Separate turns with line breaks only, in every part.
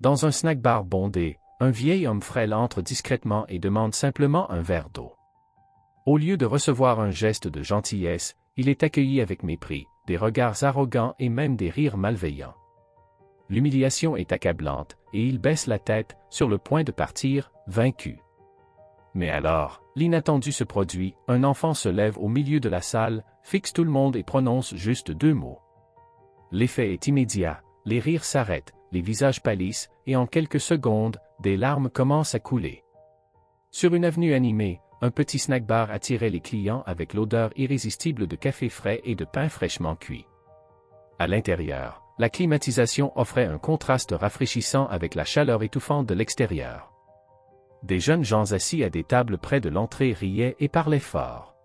Dans un snack-bar bondé, un vieil homme frêle entre discrètement et demande simplement un verre d'eau. Au lieu de recevoir un geste de gentillesse, il est accueilli avec mépris, des regards arrogants et même des rires malveillants. L'humiliation est accablante, et il baisse la tête, sur le point de partir, vaincu. Mais alors, l'inattendu se produit, un enfant se lève au milieu de la salle, fixe tout le monde et prononce juste 2 mots. L'effet est immédiat, les rires s'arrêtent, les visages pâlissent, et en quelques secondes, des larmes commencent à couler. Sur une avenue animée, un petit snack-bar attirait les clients avec l'odeur irrésistible de café frais et de pain fraîchement cuit. À l'intérieur, la climatisation offrait un contraste rafraîchissant avec la chaleur étouffante de l'extérieur. Des jeunes gens assis à des tables près de l'entrée riaient et parlaient fort.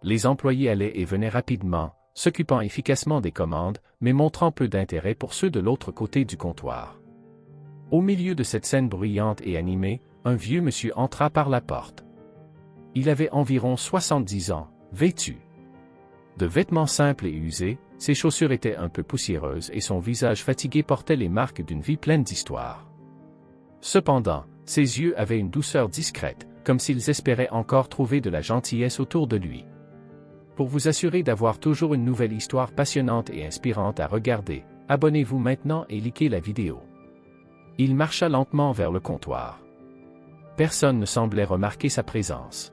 Les employés allaient et venaient rapidement, s'occupant efficacement des commandes, mais montrant peu d'intérêt pour ceux de l'autre côté du comptoir. Au milieu de cette scène bruyante et animée, un vieux monsieur entra par la porte. Il avait environ 70 ans, vêtu de vêtements simples et usés, ses chaussures étaient un peu poussiéreuses et son visage fatigué portait les marques d'une vie pleine d'histoire. Cependant, ses yeux avaient une douceur discrète, comme s'ils espéraient encore trouver de la gentillesse autour de lui. Pour vous assurer d'avoir toujours une nouvelle histoire passionnante et inspirante à regarder, abonnez-vous maintenant et likez la vidéo. Il marcha lentement vers le comptoir. Personne ne semblait remarquer sa présence.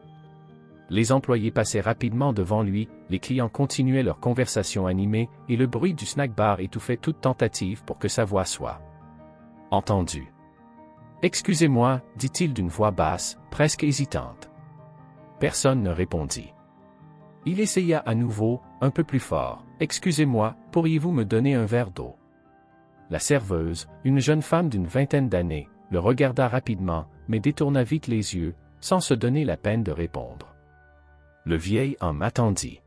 Les employés passaient rapidement devant lui, les clients continuaient leur conversation animée et le bruit du snack-bar étouffait toute tentative pour que sa voix soit entendue. « Excusez-moi, dit-il d'une voix basse, presque hésitante. Personne ne répondit. Il essaya à nouveau, un peu plus fort. « Excusez-moi, pourriez-vous me donner un verre d'eau » La serveuse, une jeune femme d'une vingtaine d'années, le regarda rapidement, mais détourna vite les yeux, sans se donner la peine de répondre. Le vieil homme attendit.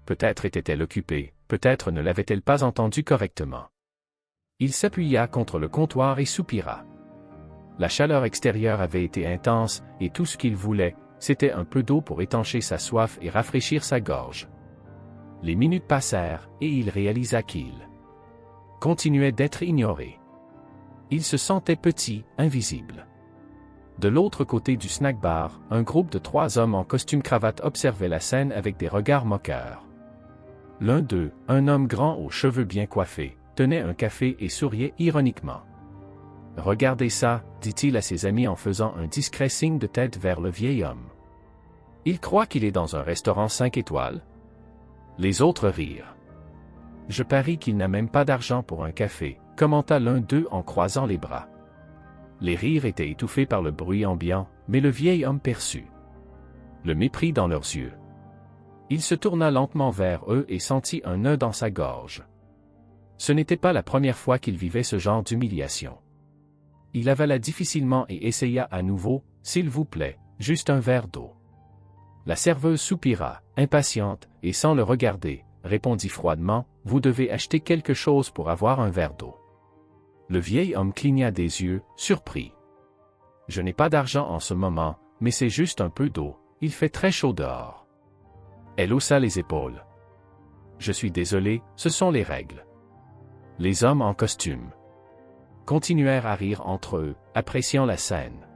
Peut-être était-elle occupée, peut-être ne l'avait-elle pas entendu correctement. Il s'appuya contre le comptoir et soupira. La chaleur extérieure avait été intense, et tout ce qu'il voulait, c'était un peu d'eau pour étancher sa soif et rafraîchir sa gorge. Les minutes passèrent, et il réalisa qu'il continuait d'être ignoré. Il se sentait petit, invisible. De l'autre côté du snack-bar, un groupe de 3 hommes en costume-cravate observait la scène avec des regards moqueurs. L'un d'eux, un homme grand aux cheveux bien coiffés, tenait un café et souriait ironiquement. « Regardez ça » dit-il à ses amis en faisant un discret signe de tête vers le vieil homme. « Il croit qu'il est dans un restaurant 5 étoiles ?» Les autres rirent. « Je parie qu'il n'a même pas d'argent pour un café » commenta l'un d'eux en croisant les bras. Les rires étaient étouffés par le bruit ambiant, mais le vieil homme perçut le mépris dans leurs yeux. Il se tourna lentement vers eux et sentit un nœud dans sa gorge. Ce n'était pas la première fois qu'il vivait ce genre d'humiliation. Il avala difficilement et essaya à nouveau, « S'il vous plaît, juste un verre d'eau. » La serveuse soupira, impatiente, et sans le regarder, répondit froidement, « Vous devez acheter quelque chose pour avoir un verre d'eau. » Le vieil homme cligna des yeux, surpris. « Je n'ai pas d'argent en ce moment, mais c'est juste un peu d'eau, il fait très chaud dehors. » Elle haussa les épaules. « Je suis désolé, ce sont les règles. » Les hommes en costume continuèrent à rire entre eux, appréciant la scène.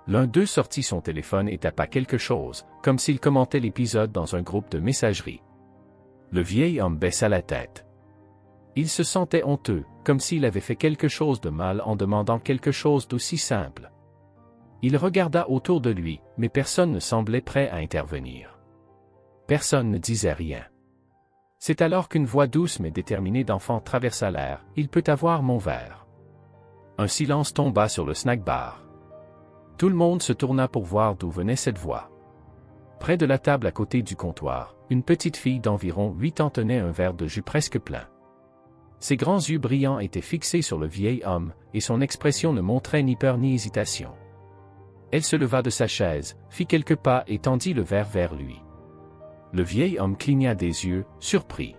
L'un d'eux sortit son téléphone et tapa quelque chose, comme s'il commentait l'épisode dans un groupe de messagerie. Le vieil homme baissa la tête. Il se sentait honteux, comme s'il avait fait quelque chose de mal en demandant quelque chose d'aussi simple. Il regarda autour de lui, mais personne ne semblait prêt à intervenir. Personne ne disait rien. C'est alors qu'une voix douce mais déterminée d'enfant traversa l'air, « Il peut avoir mon verre. » Un silence tomba sur le snack-bar. Tout le monde se tourna pour voir d'où venait cette voix. Près de la table à côté du comptoir, une petite fille d'environ 8 ans tenait un verre de jus presque plein. Ses grands yeux brillants étaient fixés sur le vieil homme, et son expression ne montrait ni peur ni hésitation. Elle se leva de sa chaise, fit quelques pas et tendit le verre vers lui. Le vieil homme cligna des yeux, surpris.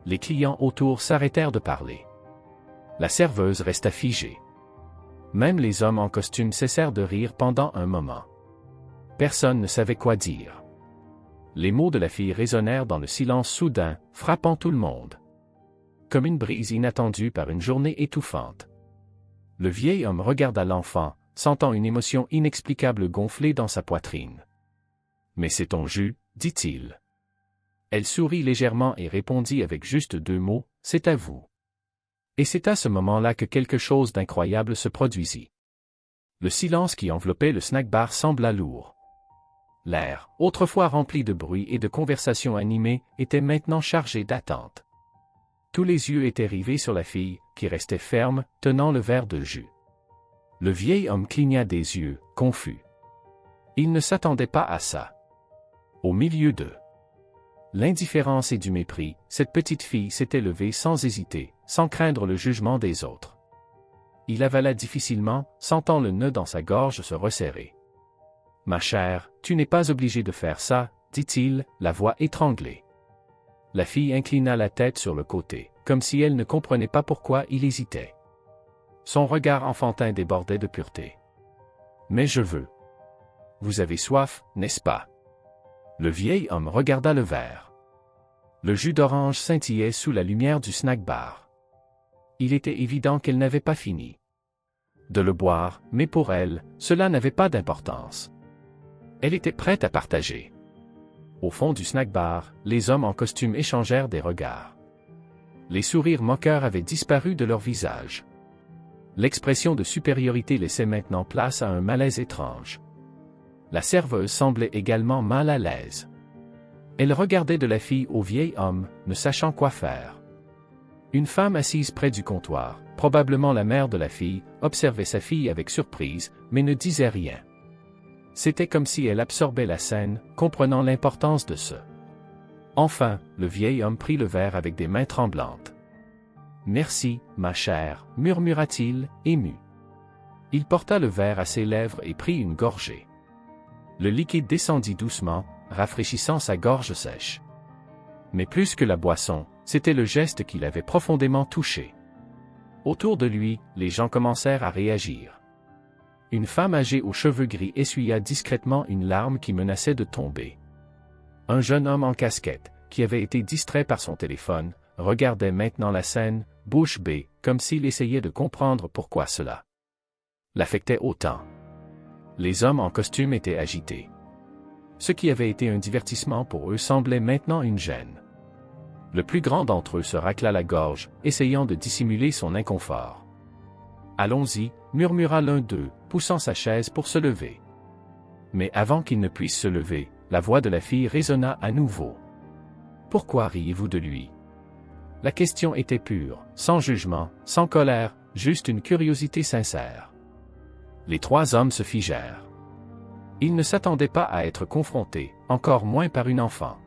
Les clients autour s'arrêtèrent de parler. La serveuse resta figée. Même les hommes en costume cessèrent de rire pendant un moment. Personne ne savait quoi dire. Les mots de la fille résonnèrent dans le silence soudain, frappant tout le monde. Comme une brise inattendue par une journée étouffante. Le vieil homme regarda l'enfant, sentant une émotion inexplicable gonfler dans sa poitrine. « Mais c'est ton jus, dit-il. » Elle sourit légèrement et répondit avec juste 2 mots, « C'est à vous. » Et c'est à ce moment-là que quelque chose d'incroyable se produisit. Le silence qui enveloppait le snack-bar sembla lourd. L'air, autrefois rempli de bruit et de conversations animées, était maintenant chargé d'attente. Tous les yeux étaient rivés sur la fille, qui restait ferme, tenant le verre de jus. Le vieil homme cligna des yeux, confus. Il ne s'attendait pas à ça. Au milieu de l'indifférence et du mépris, cette petite fille s'était levée sans hésiter, sans craindre le jugement des autres. Il avala difficilement, sentant le nœud dans sa gorge se resserrer. « Ma chère, tu n'es pas obligée de faire ça, » dit-il, la voix étranglée. La fille inclina la tête sur le côté, comme si elle ne comprenait pas pourquoi il hésitait. Son regard enfantin débordait de pureté. « Mais je veux. Vous avez soif, n'est-ce pas? » Le vieil homme regarda le verre. Le jus d'orange scintillait sous la lumière du snack-bar. Il était évident qu'elle n'avait pas fini de le boire, mais pour elle, cela n'avait pas d'importance. Elle était prête à partager. Au fond du snack-bar, les hommes en costume échangèrent des regards. Les sourires moqueurs avaient disparu de leur visage. L'expression de supériorité laissait maintenant place à un malaise étrange. La serveuse semblait également mal à l'aise. Elle regardait de la fille au vieil homme, ne sachant quoi faire. Une femme assise près du comptoir, probablement la mère de la fille, observait sa fille avec surprise, mais ne disait rien. C'était comme si elle absorbait la scène, comprenant l'importance de ce. Enfin, le vieil homme prit le verre avec des mains tremblantes. « Merci, ma chère, » murmura-t-il, ému. Il porta le verre à ses lèvres et prit une gorgée. Le liquide descendit doucement, rafraîchissant sa gorge sèche. Mais plus que la boisson, c'était le geste qui l'avait profondément touché. Autour de lui, les gens commencèrent à réagir. Une femme âgée aux cheveux gris essuya discrètement une larme qui menaçait de tomber. Un jeune homme en casquette, qui avait été distrait par son téléphone, regardait maintenant la scène, bouche bée, comme s'il essayait de comprendre pourquoi cela l'affectait autant. Les hommes en costume étaient agités. Ce qui avait été un divertissement pour eux semblait maintenant une gêne. Le plus grand d'entre eux se racla la gorge, essayant de dissimuler son inconfort. « Allons-y, » murmura l'un d'eux, poussant sa chaise pour se lever. Mais avant qu'il ne puisse se lever, la voix de la fille résonna à nouveau. « Pourquoi riez-vous de lui ?» La question était pure, sans jugement, sans colère, juste une curiosité sincère. Les 3 hommes se figèrent. Ils ne s'attendaient pas à être confrontés, encore moins par une enfant.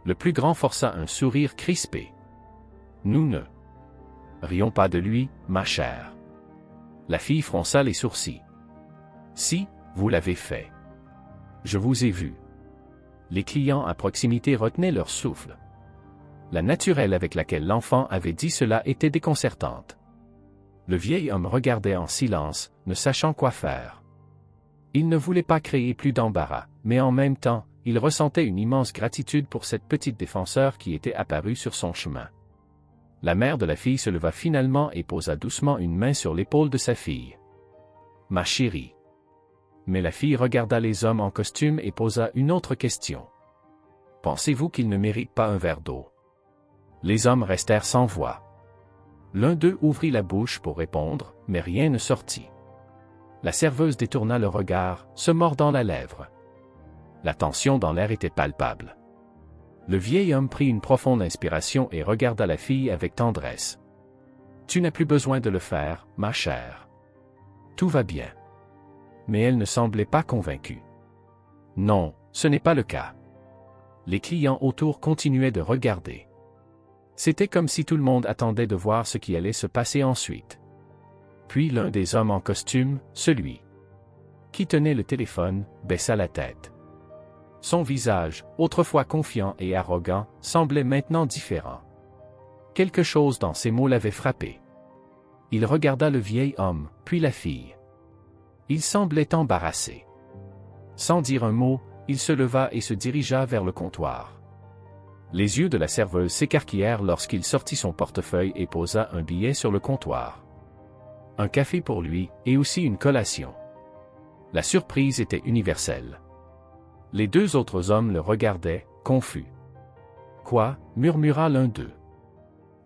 Le plus grand força un sourire crispé. « Nous ne rions pas de lui, ma chère. » La fille fronça les sourcils. « Si, vous l'avez fait. Je vous ai vu. » Les clients à proximité retenaient leur souffle. La naturelle avec laquelle l'enfant avait dit cela était déconcertante. Le vieil homme regardait en silence, ne sachant quoi faire. Il ne voulait pas créer plus d'embarras, mais en même temps, il ressentait une immense gratitude pour cette petite défenseur qui était apparue sur son chemin. La mère de la fille se leva finalement et posa doucement une main sur l'épaule de sa fille. « Ma chérie. » Mais la fille regarda les hommes en costume et posa une autre question. « Pensez-vous qu'il ne mérite pas un verre d'eau? » Les hommes restèrent sans voix. L'un d'eux ouvrit la bouche pour répondre, mais rien ne sortit. La serveuse détourna le regard, se mordant la lèvre. La tension dans l'air était palpable. Le vieil homme prit une profonde inspiration et regarda la fille avec tendresse. « Tu n'as plus besoin de le faire, ma chère. Tout va bien. » Mais elle ne semblait pas convaincue. « Non, ce n'est pas le cas. » Les clients autour continuaient de regarder. C'était comme si tout le monde attendait de voir ce qui allait se passer ensuite. Puis l'un des hommes en costume, celui qui tenait le téléphone, baissa la tête. Son visage, autrefois confiant et arrogant, semblait maintenant différent. Quelque chose dans ses mots l'avait frappé. Il regarda le vieil homme, puis la fille. Il semblait embarrassé. Sans dire un mot, il se leva et se dirigea vers le comptoir. Les yeux de la serveuse s'écarquillèrent lorsqu'il sortit son portefeuille et posa un billet sur le comptoir. « un café pour lui, et aussi une collation. La surprise était universelle. Les deux autres hommes le regardaient, confus. « Quoi » murmura l'un d'eux.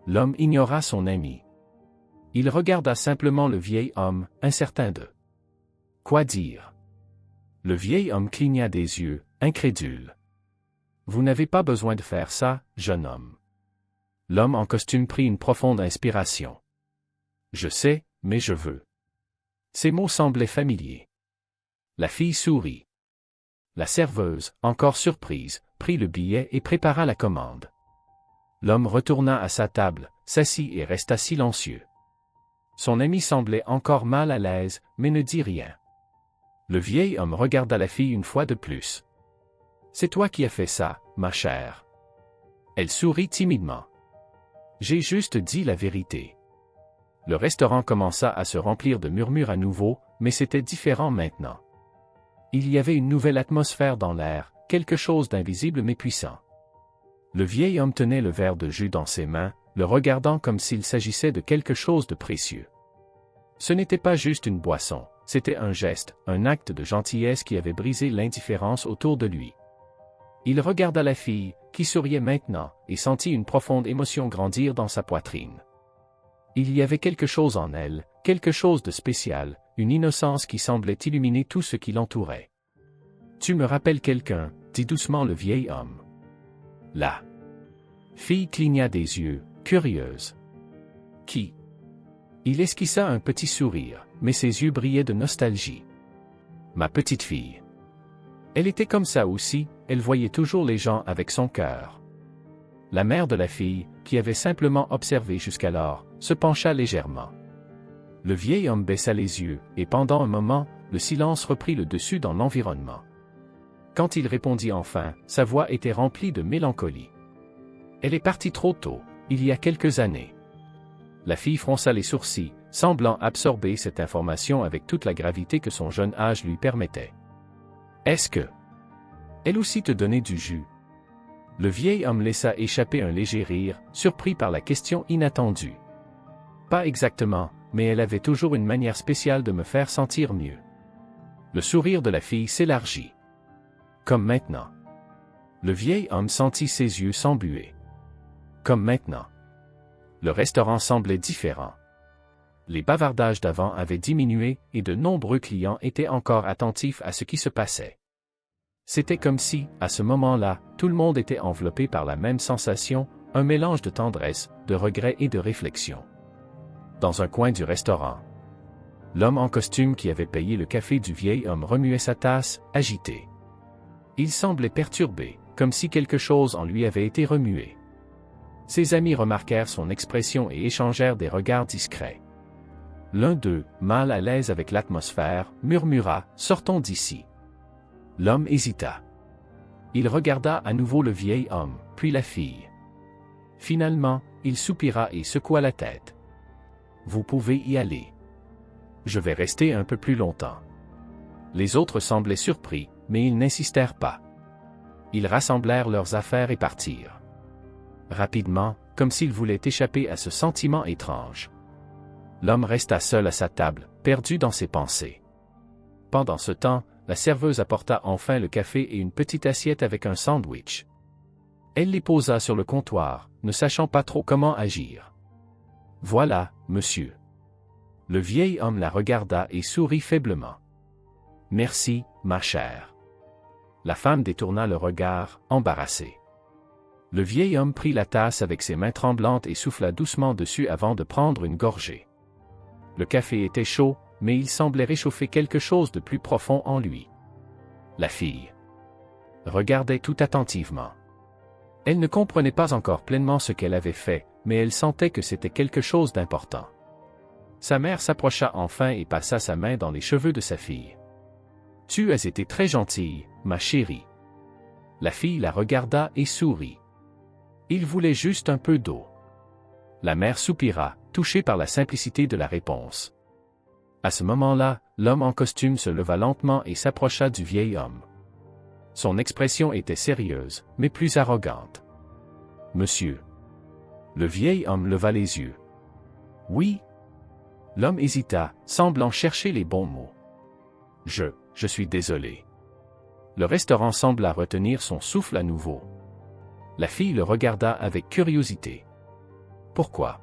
L'homme ignora son ami. Il regarda simplement le vieil homme, incertain de quoi dire. Le vieil homme cligna des yeux, incrédule. « Vous n'avez pas besoin de faire ça, jeune homme. » L'homme en costume prit une profonde inspiration. « Je sais, mais je veux. » Ces mots semblaient familiers. La fille sourit. La serveuse, encore surprise, prit le billet et prépara la commande. L'homme retourna à sa table, s'assit et resta silencieux. Son ami semblait encore mal à l'aise, mais ne dit rien. Le vieil homme regarda la fille une fois de plus. « C'est toi qui as fait ça, ma chère. » Elle sourit timidement. « J'ai juste dit la vérité. » Le restaurant commença à se remplir de murmures à nouveau, mais c'était différent maintenant. Il y avait une nouvelle atmosphère dans l'air, quelque chose d'invisible mais puissant. Le vieil homme tenait le verre de jus dans ses mains, le regardant comme s'il s'agissait de quelque chose de précieux. Ce n'était pas juste une boisson, c'était un geste, un acte de gentillesse qui avait brisé l'indifférence autour de lui. Il regarda la fille, qui souriait maintenant, et sentit une profonde émotion grandir dans sa poitrine. Il y avait quelque chose en elle, quelque chose de spécial, une innocence qui semblait illuminer tout ce qui l'entourait. « Tu me rappelles quelqu'un » dit doucement le vieil homme. La fille cligna des yeux, curieuse. « Qui » Il esquissa un petit sourire, mais ses yeux brillaient de nostalgie. « Ma petite fille. » Elle était comme ça aussi, elle voyait toujours les gens avec son cœur. La mère de la fille, qui avait simplement observé jusqu'alors, se pencha légèrement. Le vieil homme baissa les yeux, et pendant un moment, le silence reprit le dessus dans l'environnement. Quand il répondit enfin, sa voix était remplie de mélancolie. « Elle est partie trop tôt, il y a quelques années. » La fille fronça les sourcils, semblant absorber cette information avec toute la gravité que son jeune âge lui permettait. « Est-ce que elle aussi te donnait du jus ?» Le vieil homme laissa échapper un léger rire, surpris par la question inattendue. « Pas exactement, mais elle avait toujours une manière spéciale de me faire sentir mieux. » Le sourire de la fille s'élargit. « Comme maintenant. » Le vieil homme sentit ses yeux s'embuer. « Comme maintenant. » Le restaurant semblait différent. Les bavardages d'avant avaient diminué et de nombreux clients étaient encore attentifs à ce qui se passait. C'était comme si, à ce moment-là, tout le monde était enveloppé par la même sensation, un mélange de tendresse, de regret et de réflexion. Dans un coin du restaurant, l'homme en costume qui avait payé le café du vieil homme remuait sa tasse, agité. Il semblait perturbé, comme si quelque chose en lui avait été remué. Ses amis remarquèrent son expression et échangèrent des regards discrets. L'un d'eux, mal à l'aise avec l'atmosphère, murmura « Sortons d'ici ». L'homme hésita. Il regarda à nouveau le vieil homme, puis la fille. Finalement, il soupira et secoua la tête. « Vous pouvez y aller. Je vais rester un peu plus longtemps. » Les autres semblaient surpris, mais ils n'insistèrent pas. Ils rassemblèrent leurs affaires et partirent. Rapidement, comme s'ils voulaient échapper à ce sentiment étrange. L'homme resta seul à sa table, perdu dans ses pensées. Pendant ce temps, la serveuse apporta enfin le café et une petite assiette avec un sandwich. Elle les posa sur le comptoir, ne sachant pas trop comment agir. « Voilà, monsieur. » Le vieil homme la regarda et sourit faiblement. « Merci, ma chère. » La femme détourna le regard, embarrassée. Le vieil homme prit la tasse avec ses mains tremblantes et souffla doucement dessus avant de prendre une gorgée. Le café était chaud, mais il semblait réchauffer quelque chose de plus profond en lui. La fille regardait tout attentivement. Elle ne comprenait pas encore pleinement ce qu'elle avait fait, mais elle sentait que c'était quelque chose d'important. Sa mère s'approcha enfin et passa sa main dans les cheveux de sa fille. « Tu as été très gentille, ma chérie. » La fille la regarda et sourit. Il voulait juste un peu d'eau. La mère soupira, touchée par la simplicité de la réponse. À ce moment-là, l'homme en costume se leva lentement et s'approcha du vieil homme. Son expression était sérieuse, mais plus arrogante. « Monsieur. » Le vieil homme leva les yeux. « Oui. » L'homme hésita, semblant chercher les bons mots. Je suis désolé. Le restaurant sembla retenir son souffle à nouveau. La fille le regarda avec curiosité. Pourquoi?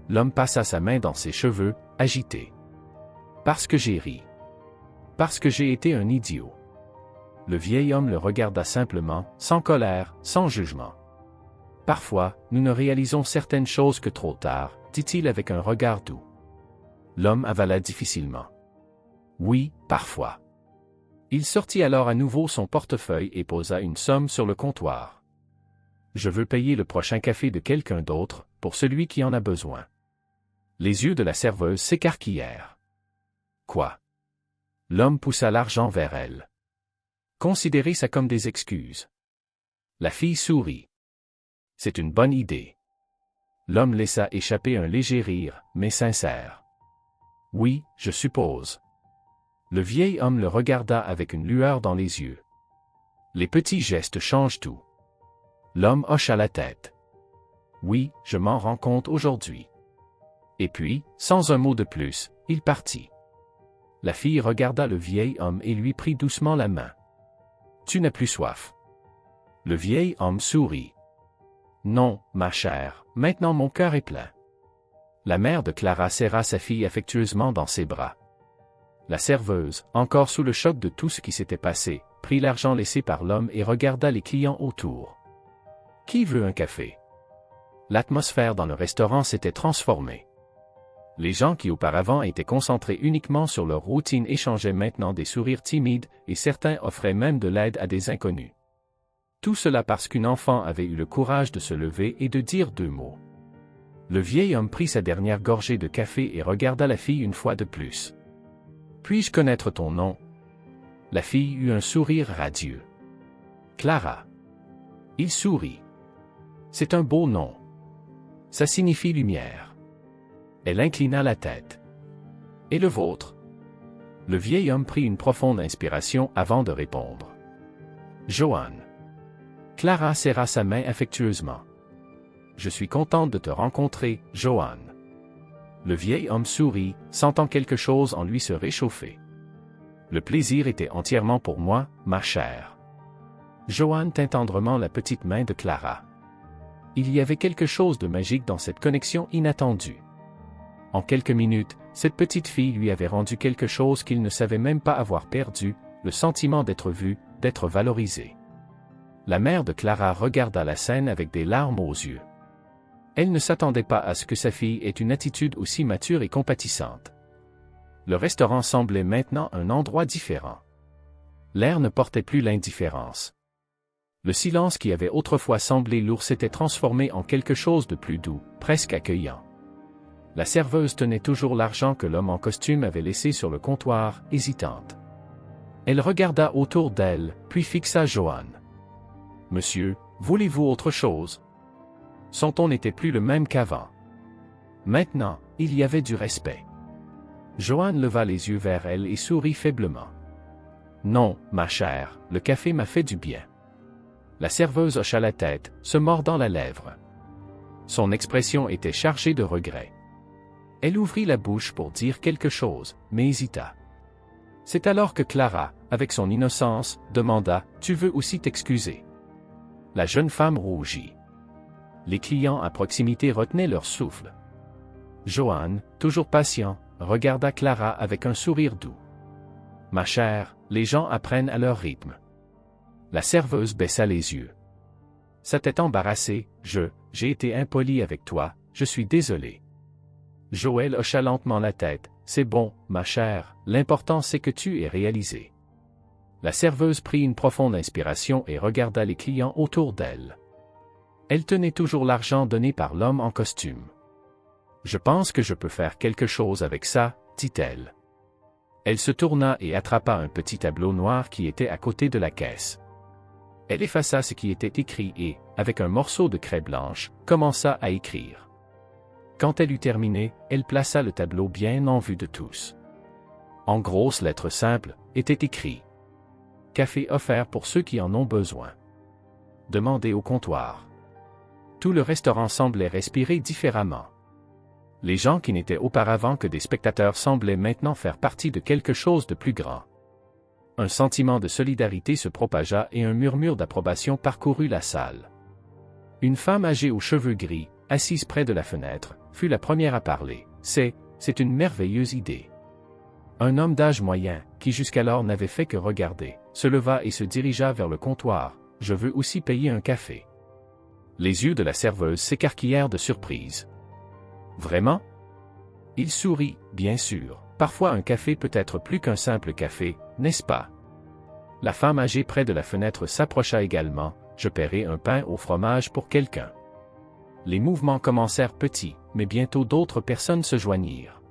L'homme passa sa main dans ses cheveux, agité. Parce que j'ai ri. Parce que j'ai été un idiot. Le vieil homme le regarda simplement, sans colère, sans jugement. Parfois, nous ne réalisons certaines choses que trop tard, dit-il avec un regard doux. L'homme avala difficilement. Oui, parfois. Il sortit alors à nouveau son portefeuille et posa une somme sur le comptoir. Je veux payer le prochain café de quelqu'un d'autre, pour celui qui en a besoin. Les yeux de la serveuse s'écarquillèrent. Quoi? L'homme poussa l'argent vers elle. Considérez ça comme des excuses. La fille sourit. C'est une bonne idée. L'homme laissa échapper un léger rire, mais sincère. Oui, je suppose. Le vieil homme le regarda avec une lueur dans les yeux. Les petits gestes changent tout. L'homme hocha la tête. Oui, je m'en rends compte aujourd'hui. Et puis, sans un mot de plus, il partit. La fille regarda le vieil homme et lui prit doucement la main. Tu n'as plus soif. Le vieil homme sourit. Non, ma chère, maintenant mon cœur est plein. La mère de Clara serra sa fille affectueusement dans ses bras. La serveuse, encore sous le choc de tout ce qui s'était passé, prit l'argent laissé par l'homme et regarda les clients autour. Qui veut un café? L'atmosphère dans le restaurant s'était transformée. Les gens qui auparavant étaient concentrés uniquement sur leur routine échangeaient maintenant des sourires timides et certains offraient même de l'aide à des inconnus. Tout cela parce qu'une enfant avait eu le courage de se lever et de dire 2 mots. Le vieil homme prit sa dernière gorgée de café et regarda la fille une fois de plus. Puis-je connaître ton nom? La fille eut un sourire radieux. Clara. Il sourit. C'est un beau nom. Ça signifie lumière. Elle inclina la tête. Et le vôtre? Le vieil homme prit une profonde inspiration avant de répondre. Joanne. Clara serra sa main affectueusement. Je suis contente de te rencontrer, Joanne. Le vieil homme sourit, sentant quelque chose en lui se réchauffer. Le plaisir était entièrement pour moi, ma chère. Joanne tint tendrement la petite main de Clara. Il y avait quelque chose de magique dans cette connexion inattendue. En quelques minutes, cette petite fille lui avait rendu quelque chose qu'il ne savait même pas avoir perdu, le sentiment d'être vu, d'être valorisé. La mère de Clara regarda la scène avec des larmes aux yeux. Elle ne s'attendait pas à ce que sa fille ait une attitude aussi mature et compatissante. Le restaurant semblait maintenant un endroit différent. L'air ne portait plus l'indifférence. Le silence qui avait autrefois semblé lourd s'était transformé en quelque chose de plus doux, presque accueillant. La serveuse tenait toujours l'argent que l'homme en costume avait laissé sur le comptoir, hésitante. Elle regarda autour d'elle, puis fixa Joanne. « Monsieur, voulez-vous autre chose ?» Son ton n'était plus le même qu'avant. Maintenant, il y avait du respect. Joanne leva les yeux vers elle et sourit faiblement. « Non, ma chère, le café m'a fait du bien. » La serveuse hocha la tête, se mordant la lèvre. Son expression était chargée de regret. Elle ouvrit la bouche pour dire quelque chose, mais hésita. C'est alors que Clara, avec son innocence, demanda « Tu veux aussi t'excuser ?» La jeune femme rougit. Les clients à proximité retenaient leur souffle. Joanne, toujours patient, regarda Clara avec un sourire doux. « Ma chère, les gens apprennent à leur rythme. » La serveuse baissa les yeux. Sa tête embarrassée, j'ai été impoli avec toi, je suis désolé. Joël hocha lentement la tête, c'est bon, ma chère, l'important c'est que tu aies réalisé. La serveuse prit une profonde inspiration et regarda les clients autour d'elle. Elle tenait toujours l'argent donné par l'homme en costume. Je pense que je peux faire quelque chose avec ça, dit-elle. Elle se tourna et attrapa un petit tableau noir qui était à côté de la caisse. Elle effaça ce qui était écrit et, avec un morceau de craie blanche, commença à écrire. Quand elle eut terminé, elle plaça le tableau bien en vue de tous. En grosses lettres simples, était écrit « Café offert pour ceux qui en ont besoin. Demandez au comptoir. » Tout le restaurant semblait respirer différemment. Les gens qui n'étaient auparavant que des spectateurs semblaient maintenant faire partie de quelque chose de plus grand. Un sentiment de solidarité se propagea et un murmure d'approbation parcourut la salle. Une femme âgée aux cheveux gris, assise près de la fenêtre, fut la première à parler. C'est une merveilleuse idée. Un homme d'âge moyen, qui jusqu'alors n'avait fait que regarder, se leva et se dirigea vers le comptoir. Je veux aussi payer un café. Les yeux de la serveuse s'écarquillèrent de surprise. Vraiment? Il sourit, bien sûr. Parfois un café peut être plus qu'un simple café, n'est-ce pas? La femme âgée près de la fenêtre s'approcha également. Je paierai un pain au fromage pour quelqu'un. Les mouvements commencèrent petits, mais bientôt d'autres personnes se joignirent.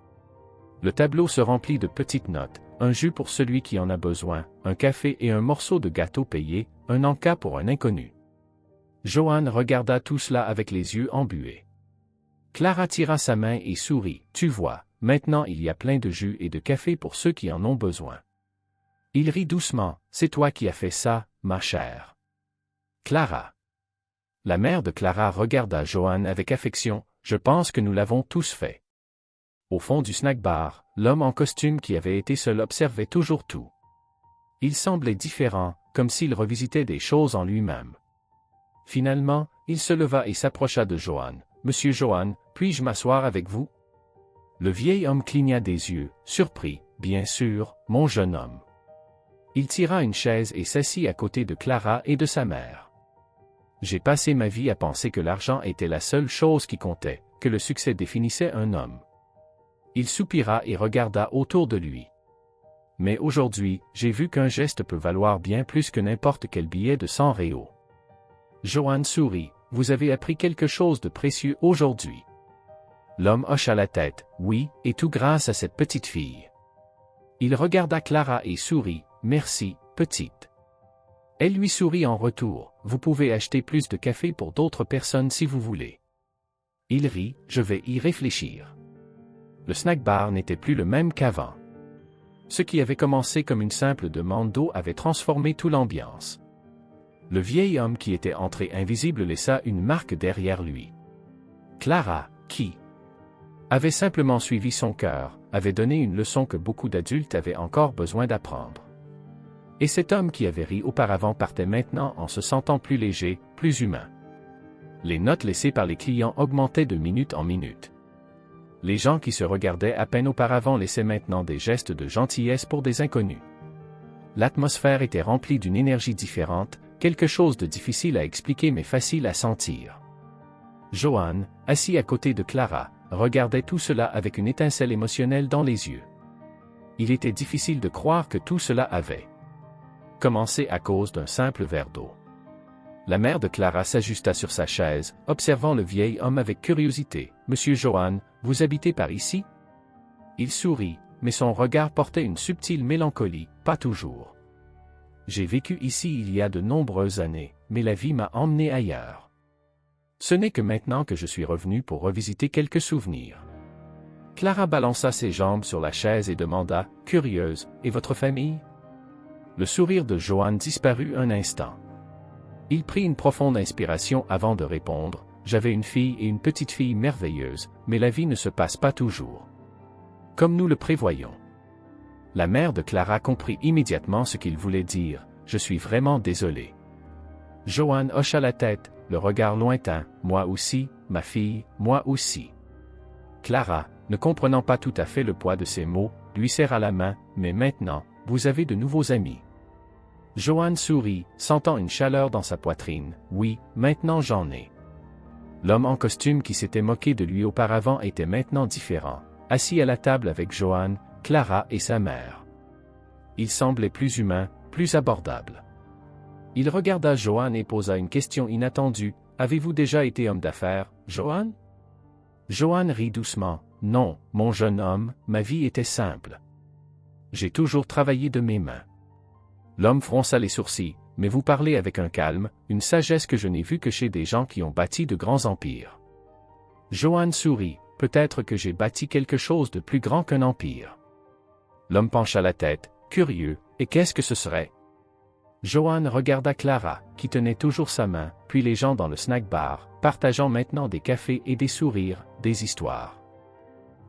Le tableau se remplit de petites notes, un jus pour celui qui en a besoin, un café et un morceau de gâteau payé, un encas pour un inconnu. Joanne regarda tout cela avec les yeux embués. Clara tira sa main et sourit. Tu vois, maintenant il y a plein de jus et de café pour ceux qui en ont besoin. Il rit doucement. C'est toi qui as fait ça, ma chère. Clara. La mère de Clara regarda Joanne avec affection. Je pense que nous l'avons tous fait. Au fond du snack-bar, l'homme en costume qui avait été seul observait toujours tout. Il semblait différent, comme s'il revisitait des choses en lui-même. Finalement, il se leva et s'approcha de Joanne. Monsieur Joanne, puis-je m'asseoir avec vous? Le vieil homme cligna des yeux, surpris. Bien sûr, mon jeune homme. Il tira une chaise et s'assit à côté de Clara et de sa mère. J'ai passé ma vie à penser que l'argent était la seule chose qui comptait, que le succès définissait un homme. Il soupira et regarda autour de lui. Mais aujourd'hui, j'ai vu qu'un geste peut valoir bien plus que n'importe quel billet de 100 réaux. Joanne sourit. Vous avez appris quelque chose de précieux aujourd'hui. L'homme hocha la tête. Oui, et tout grâce à cette petite fille. Il regarda Clara et sourit. Merci, petite. Elle lui sourit en retour. Vous pouvez acheter plus de café pour d'autres personnes si vous voulez. Il rit. Je vais y réfléchir. Le snack-bar n'était plus le même qu'avant. Ce qui avait commencé comme une simple demande d'eau avait transformé toute l'ambiance. Le vieil homme qui était entré invisible laissa une marque derrière lui. Clara, qui avait simplement suivi son cœur, avait donné une leçon que beaucoup d'adultes avaient encore besoin d'apprendre. Et cet homme qui avait ri auparavant partait maintenant en se sentant plus léger, plus humain. Les notes laissées par les clients augmentaient de minute en minute. Les gens qui se regardaient à peine auparavant laissaient maintenant des gestes de gentillesse pour des inconnus. L'atmosphère était remplie d'une énergie différente, quelque chose de difficile à expliquer mais facile à sentir. Joanne, assis à côté de Clara, regardait tout cela avec une étincelle émotionnelle dans les yeux. Il était difficile de croire que tout cela avait commencé à cause d'un simple verre d'eau. La mère de Clara s'ajusta sur sa chaise, observant le vieil homme avec curiosité. « Monsieur Joanne, vous habitez par ici ?» Il sourit, mais son regard portait une subtile mélancolie. « Pas toujours. J'ai vécu ici il y a de nombreuses années, mais la vie m'a emmené ailleurs. Ce n'est que maintenant que je suis revenu pour revisiter quelques souvenirs. » Clara balança ses jambes sur la chaise et demanda, curieuse, « Et votre famille ?» Le sourire de Joanne disparut un instant. Il prit une profonde inspiration avant de répondre. J'avais une fille et une petite fille merveilleuses, mais la vie ne se passe pas toujours comme nous le prévoyons. La mère de Clara comprit immédiatement ce qu'il voulait dire. Je suis vraiment désolé. Joanne hocha la tête, le regard lointain. Moi aussi, ma fille, moi aussi. Clara, ne comprenant pas tout à fait le poids de ces mots, lui serra la main. Mais maintenant, vous avez de nouveaux amis. Joanne sourit, sentant une chaleur dans sa poitrine. Oui, maintenant j'en ai. L'homme en costume qui s'était moqué de lui auparavant était maintenant différent, assis à la table avec Joanne, Clara et sa mère. Il semblait plus humain, plus abordable. Il regarda Joanne et posa une question inattendue. Avez-vous déjà été homme d'affaires, Joanne? Joanne rit doucement. Non, mon jeune homme, ma vie était simple. J'ai toujours travaillé de mes mains. L'homme fronça les sourcils, mais vous parlez avec un calme, une sagesse que je n'ai vue que chez des gens qui ont bâti de grands empires. Joanne sourit, peut-être que j'ai bâti quelque chose de plus grand qu'un empire. L'homme pencha la tête, curieux, et qu'est-ce que ce serait? Joanne regarda Clara, qui tenait toujours sa main, puis les gens dans le snack-bar, partageant maintenant des cafés et des sourires, des histoires.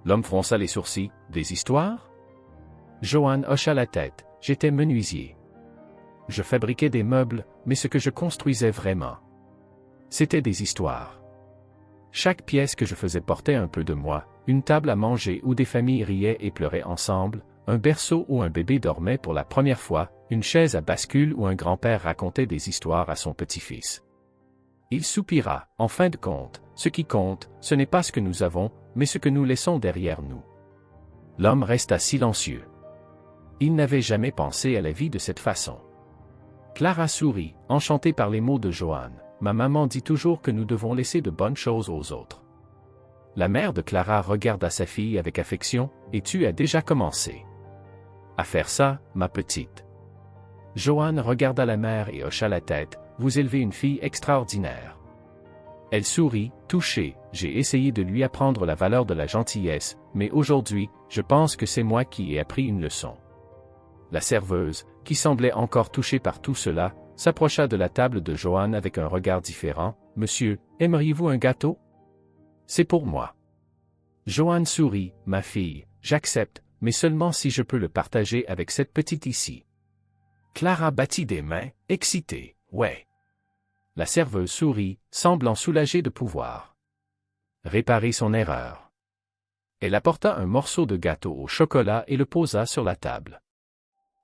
L'homme fronça les sourcils. Des histoires? Johann hocha la tête. J'étais menuisier. Je fabriquais des meubles, mais ce que je construisais vraiment, c'était des histoires. Chaque pièce que je faisais portait un peu de moi, une table à manger où des familles riaient et pleuraient ensemble, un berceau où un bébé dormait pour la première fois, une chaise à bascule où un grand-père racontait des histoires à son petit-fils. Il soupira. En fin de compte, ce qui compte, ce n'est pas ce que nous avons, mais ce que nous laissons derrière nous. L'homme resta silencieux. Il n'avait jamais pensé à la vie de cette façon. Clara sourit, enchantée par les mots de Johann. Ma maman dit toujours que nous devons laisser de bonnes choses aux autres. La mère de Clara regarda sa fille avec affection. Et tu as déjà commencé à faire ça, ma petite. Johann regarda la mère et hocha la tête. Vous élevez une fille extraordinaire. Elle sourit, touchée. J'ai essayé de lui apprendre la valeur de la gentillesse, mais aujourd'hui, je pense que c'est moi qui ai appris une leçon. La serveuse, qui semblait encore touchée par tout cela, s'approcha de la table de Johann avec un regard différent. « Monsieur, aimeriez-vous un gâteau? » « C'est pour moi. » Johann sourit. « Ma fille, j'accepte, mais seulement si je peux le partager avec cette petite ici. » Clara battit des mains, excitée. « Ouais. » La serveuse sourit, semblant soulagée de pouvoir réparer son erreur. Elle apporta un morceau de gâteau au chocolat et le posa sur la table.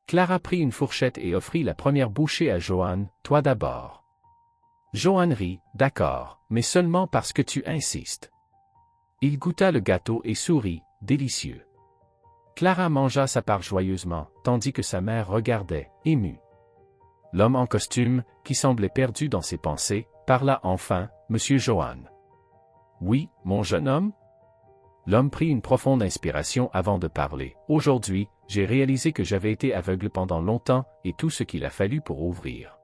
Clara prit une fourchette et offrit la première bouchée à Johann. « Toi d'abord. » Johann rit. « D'accord, mais seulement parce que tu insistes. » Il goûta le gâteau et sourit. « Délicieux. » Clara mangea sa part joyeusement, tandis que sa mère regardait, émue. L'homme en costume, qui semblait perdu dans ses pensées, parla enfin. « Monsieur Johann. »« Oui, mon jeune homme ?» L'homme prit une profonde inspiration avant de parler. « Aujourd'hui, j'ai réalisé que j'avais été aveugle pendant longtemps et tout ce qu'il a fallu pour ouvrir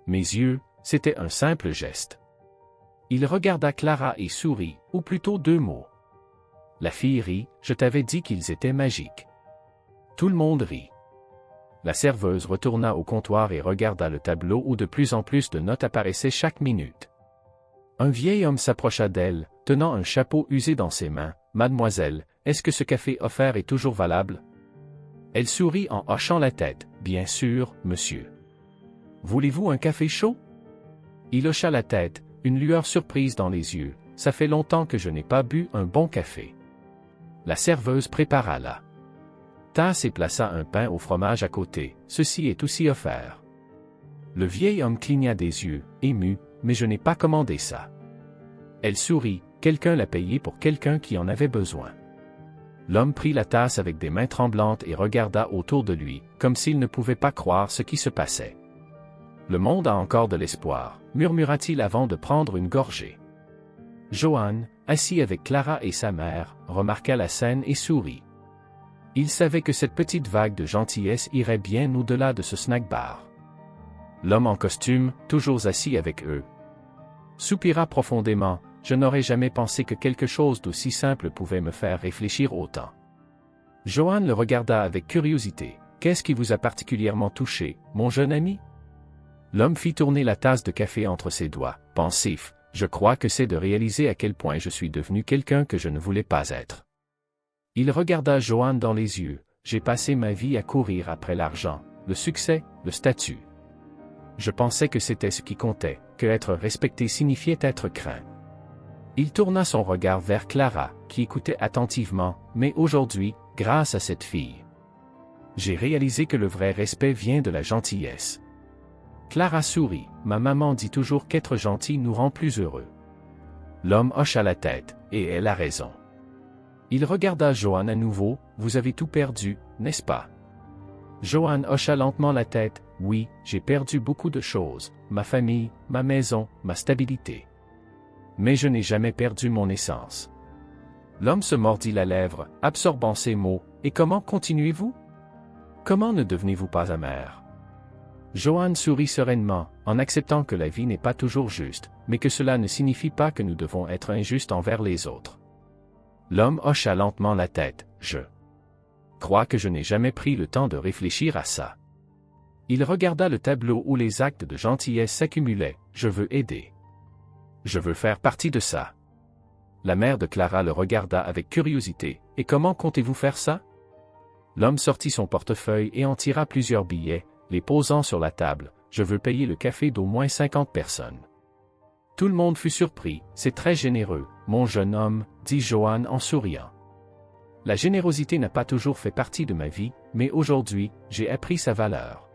mes yeux, c'était un simple geste. » Il regarda Clara et sourit, ou plutôt 2 mots. La fille rit. « Je t'avais dit qu'ils étaient magiques. » Tout le monde rit. La serveuse retourna au comptoir et regarda le tableau où de plus en plus de notes apparaissaient chaque minute. Un vieil homme s'approcha d'elle, tenant un chapeau usé dans ses mains. « Mademoiselle, est-ce que ce café offert est toujours valable? » Elle sourit en hochant la tête. « Bien sûr, monsieur. » « Voulez-vous un café chaud? » Il hocha la tête, une lueur surprise dans les yeux. « Ça fait longtemps que je n'ai pas bu un bon café. » La serveuse prépara la tasse et plaça un pain au fromage à côté. « Ceci est aussi offert. » Le vieil homme cligna des yeux, ému. « Mais je n'ai pas commandé ça. » Elle sourit. « Quelqu'un l'a payé pour quelqu'un qui en avait besoin. » L'homme prit la tasse avec des mains tremblantes et regarda autour de lui, comme s'il ne pouvait pas croire ce qui se passait. « Le monde a encore de l'espoir, » murmura-t-il avant de prendre une gorgée. Johann, assis avec Clara et sa mère, remarqua la scène et sourit. Il savait que cette petite vague de gentillesse irait bien au-delà de ce snack-bar. L'homme en costume, toujours assis avec eux, soupira profondément. « Je n'aurais jamais pensé que quelque chose d'aussi simple pouvait me faire réfléchir autant. » Johann le regarda avec curiosité. « Qu'est-ce qui vous a particulièrement touché, mon jeune ami? » L'homme fit tourner la tasse de café entre ses doigts, pensif. « Je crois que c'est de réaliser à quel point je suis devenu quelqu'un que je ne voulais pas être. » Il regarda Johann dans les yeux. « J'ai passé ma vie à courir après l'argent, le succès, le statut. Je pensais que c'était ce qui comptait, que être respecté signifiait être craint. » Il tourna son regard vers Clara, qui écoutait attentivement. « Mais aujourd'hui, grâce à cette fille, j'ai réalisé que le vrai respect vient de la gentillesse. » Clara sourit. « Ma maman dit toujours qu'être gentil nous rend plus heureux. » L'homme hocha la tête, et elle a raison. Il regarda Johann à nouveau. « Vous avez tout perdu, n'est-ce pas? » Johann hocha lentement la tête. « Oui, j'ai perdu beaucoup de choses, ma famille, ma maison, ma stabilité. Mais je n'ai jamais perdu mon essence. » L'homme se mordit la lèvre, absorbant ces mots. « Et comment continuez-vous? Comment ne devenez-vous pas amer? » Johann sourit sereinement, en acceptant que la vie n'est pas toujours juste, mais que cela ne signifie pas que nous devons être injustes envers les autres. L'homme hocha lentement la tête. « Je crois que je n'ai jamais pris le temps de réfléchir à ça. » Il regarda le tableau où les actes de gentillesse s'accumulaient. « Je veux aider. Je veux faire partie de ça. » La mère de Clara le regarda avec curiosité. « Et comment comptez-vous faire ça ?» L'homme sortit son portefeuille et en tira plusieurs billets, les posant sur la table. « Je veux payer le café d'au moins 50 personnes. » Tout le monde fut surpris. « C'est très généreux, mon jeune homme, » dit Johann en souriant. La générosité n'a pas toujours fait partie de ma vie, mais aujourd'hui, j'ai appris sa valeur.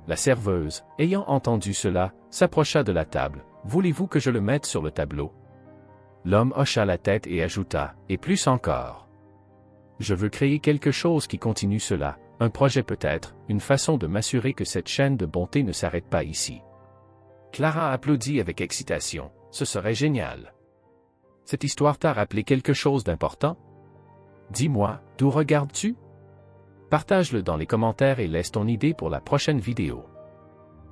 La serveuse, ayant entendu cela, s'approcha de la table. « Voulez-vous que je le mette sur le tableau ?» L'homme hocha la tête et ajouta, « Et plus encore. Je veux créer quelque chose qui continue cela, un projet peut-être, une façon de m'assurer que cette chaîne de bonté ne s'arrête pas ici. » Clara applaudit avec excitation, « Ce serait génial. Cette histoire t'a rappelé quelque chose d'important? Dis-moi, d'où regardes-tu? Partage-le dans les commentaires et laisse ton idée pour la prochaine vidéo. »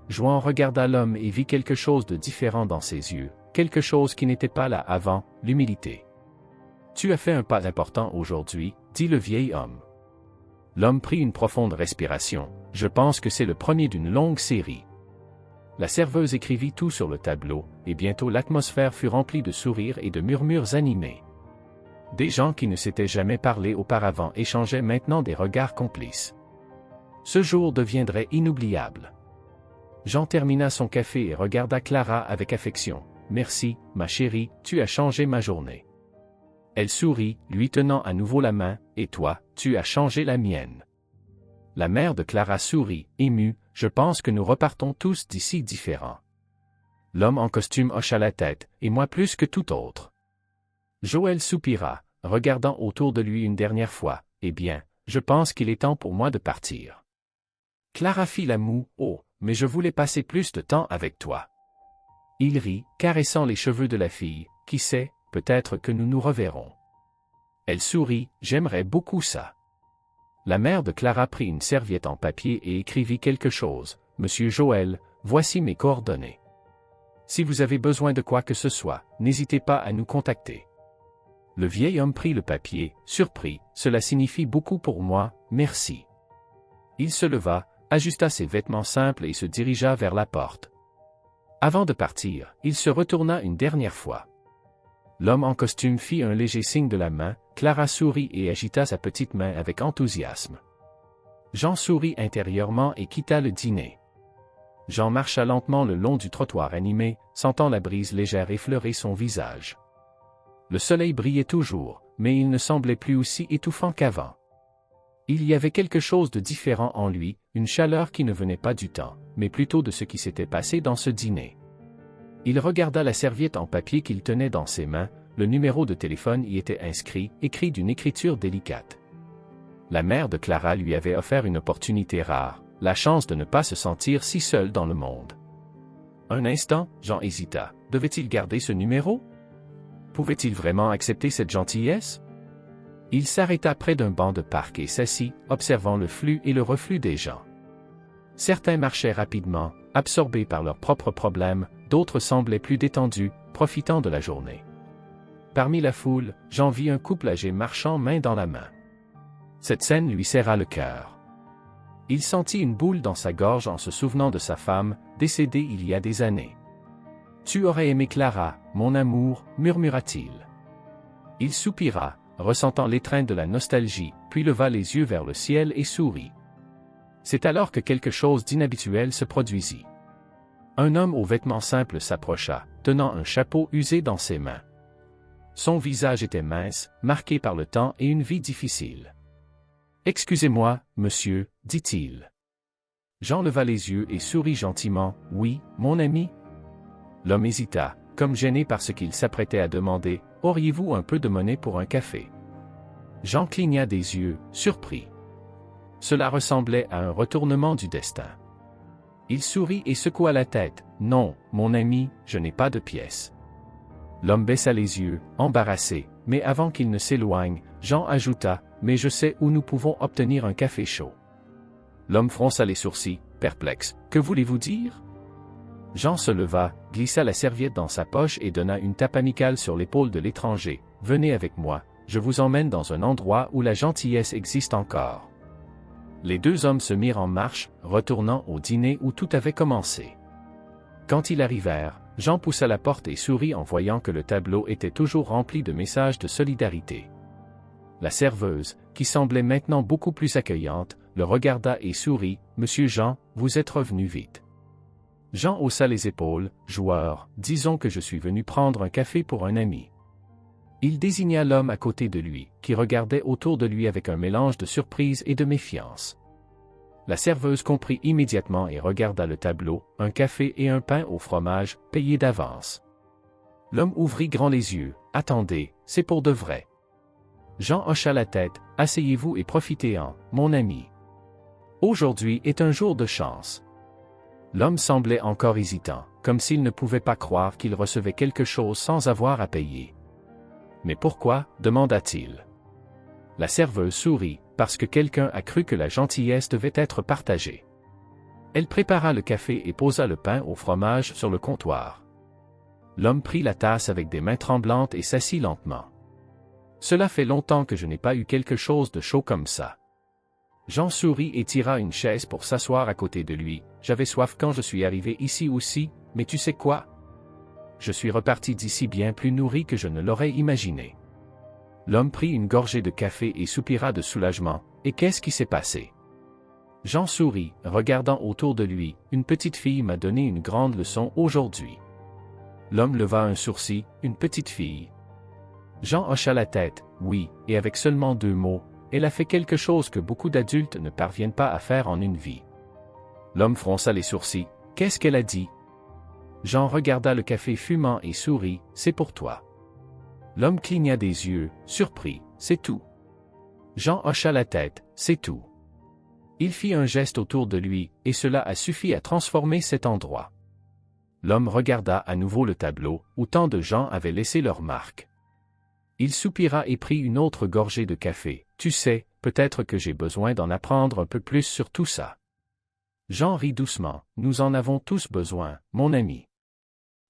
Johan regarda l'homme et vit quelque chose de différent dans ses yeux, quelque chose qui n'était pas là avant, l'humilité. « Tu as fait un pas important aujourd'hui, » dit le vieil homme. L'homme prit une profonde respiration. « Je pense que c'est le premier d'une longue série. » La serveuse écrivit tout sur le tableau, et bientôt l'atmosphère fut remplie de sourires et de murmures animés. Des gens qui ne s'étaient jamais parlé auparavant échangeaient maintenant des regards complices. Ce jour deviendrait inoubliable. Jean termina son café et regarda Clara avec affection. « Merci, ma chérie, tu as changé ma journée. » Elle sourit, lui tenant à nouveau la main. « Et toi, tu as changé la mienne. » La mère de Clara sourit, émue. « Je pense que nous repartons tous d'ici différents. » L'homme en costume hocha la tête, « Et moi plus que tout autre. » Joël soupira, regardant autour de lui une dernière fois. « Eh bien, je pense qu'il est temps pour moi de partir. » Clara fit la moue. « Oh, mais je voulais passer plus de temps avec toi. » Il rit, caressant les cheveux de la fille. « Qui sait, peut-être que nous nous reverrons. » Elle sourit. « J'aimerais beaucoup ça. » La mère de Clara prit une serviette en papier et écrivit quelque chose. « Monsieur Joël, voici mes coordonnées. Si vous avez besoin de quoi que ce soit, n'hésitez pas à nous contacter. » Le vieil homme prit le papier, surpris. « Cela signifie beaucoup pour moi, merci. » Il se leva, ajusta ses vêtements simples et se dirigea vers la porte. Avant de partir, il se retourna une dernière fois. L'homme en costume fit un léger signe de la main. Clara sourit et agita sa petite main avec enthousiasme. Jean sourit intérieurement et quitta le dîner. Jean marcha lentement le long du trottoir animé, sentant la brise légère effleurer son visage. Le soleil brillait toujours, mais il ne semblait plus aussi étouffant qu'avant. Il y avait quelque chose de différent en lui, une chaleur qui ne venait pas du temps, mais plutôt de ce qui s'était passé dans ce dîner. Il regarda la serviette en papier qu'il tenait dans ses mains, le numéro de téléphone y était inscrit, écrit d'une écriture délicate. La mère de Clara lui avait offert une opportunité rare, la chance de ne pas se sentir si seul dans le monde. Un instant, Jean hésita. Devait-il garder ce numéro? Pouvait-il vraiment accepter cette gentillesse? Il s'arrêta près d'un banc de parc et s'assit, observant le flux et le reflux des gens. Certains marchaient rapidement, absorbés par leurs propres problèmes, d'autres semblaient plus détendus, profitant de la journée. Parmi la foule, Jean vit un couple âgé marchant main dans la main. Cette scène lui serra le cœur. Il sentit une boule dans sa gorge en se souvenant de sa femme, décédée il y a des années. « Tu aurais aimé Clara, mon amour » murmura-t-il. Il soupira, ressentant l'étreinte de la nostalgie, puis leva les yeux vers le ciel et sourit. C'est alors que quelque chose d'inhabituel se produisit. Un homme aux vêtements simples s'approcha, tenant un chapeau usé dans ses mains. Son visage était mince, marqué par le temps et une vie difficile. « Excusez-moi, monsieur, » dit-il. Jean leva les yeux et sourit gentiment. « Oui, mon ami ?» L'homme hésita, comme gêné par ce qu'il s'apprêtait à demander. « Auriez-vous un peu de monnaie pour un café ?» Jean cligna des yeux, surpris. Cela ressemblait à un retournement du destin. Il sourit et secoua la tête. « Non, mon ami, je n'ai pas de pièces. » L'homme baissa les yeux, embarrassé, mais avant qu'il ne s'éloigne, Jean ajouta « Mais je sais où nous pouvons obtenir un café chaud. » L'homme fronça les sourcils, perplexe. « Que voulez-vous dire ?» Jean se leva, glissa la serviette dans sa poche et donna une tape amicale sur l'épaule de l'étranger. « Venez avec moi, je vous emmène dans un endroit où la gentillesse existe encore. » Les deux hommes se mirent en marche, retournant au dîner où tout avait commencé. Quand ils arrivèrent, Jean poussa la porte et sourit en voyant que le tableau était toujours rempli de messages de solidarité. La serveuse, qui semblait maintenant beaucoup plus accueillante, le regarda et sourit. « Monsieur Jean, vous êtes revenu vite. » Jean haussa les épaules. « Joueur, disons que je suis venu prendre un café pour un ami. » Il désigna l'homme à côté de lui, qui regardait autour de lui avec un mélange de surprise et de méfiance. La serveuse comprit immédiatement et regarda le tableau, un café et un pain au fromage, payés d'avance. L'homme ouvrit grand les yeux. « Attendez, c'est pour de vrai. » Jean hocha la tête. « Asseyez-vous et profitez-en, mon ami. Aujourd'hui est un jour de chance. » L'homme semblait encore hésitant, comme s'il ne pouvait pas croire qu'il recevait quelque chose sans avoir à payer. « Mais pourquoi » demanda-t-il. La serveuse sourit. « Parce que quelqu'un a cru que la gentillesse devait être partagée. » Elle prépara le café et posa le pain au fromage sur le comptoir. L'homme prit la tasse avec des mains tremblantes et s'assit lentement. « Cela fait longtemps que je n'ai pas eu quelque chose de chaud comme ça. » Jean sourit et tira une chaise pour s'asseoir à côté de lui. « J'avais soif quand je suis arrivé ici aussi, mais tu sais quoi? Je suis reparti d'ici bien plus nourri que je ne l'aurais imaginé. » L'homme prit une gorgée de café et soupira de soulagement. « Et qu'est-ce qui s'est passé? » Jean sourit, regardant autour de lui. « Une petite fille m'a donné une grande leçon aujourd'hui. » L'homme leva un sourcil. « Une petite fille? » Jean hocha la tête. « Oui, et avec seulement 2 mots, elle a fait quelque chose que beaucoup d'adultes ne parviennent pas à faire en une vie. » L'homme fronça les sourcils. « Qu'est-ce qu'elle a dit? » Jean regarda le café fumant et sourit. « C'est pour toi. » L'homme cligna des yeux, surpris. « C'est tout. » Jean hocha la tête. « C'est tout. » Il fit un geste autour de lui, et cela a suffi à transformer cet endroit. L'homme regarda à nouveau le tableau, où tant de gens avaient laissé leur marque. Il soupira et prit une autre gorgée de café. « Tu sais, peut-être que j'ai besoin d'en apprendre un peu plus sur tout ça. » Jean rit doucement. « Nous en avons tous besoin, mon ami. »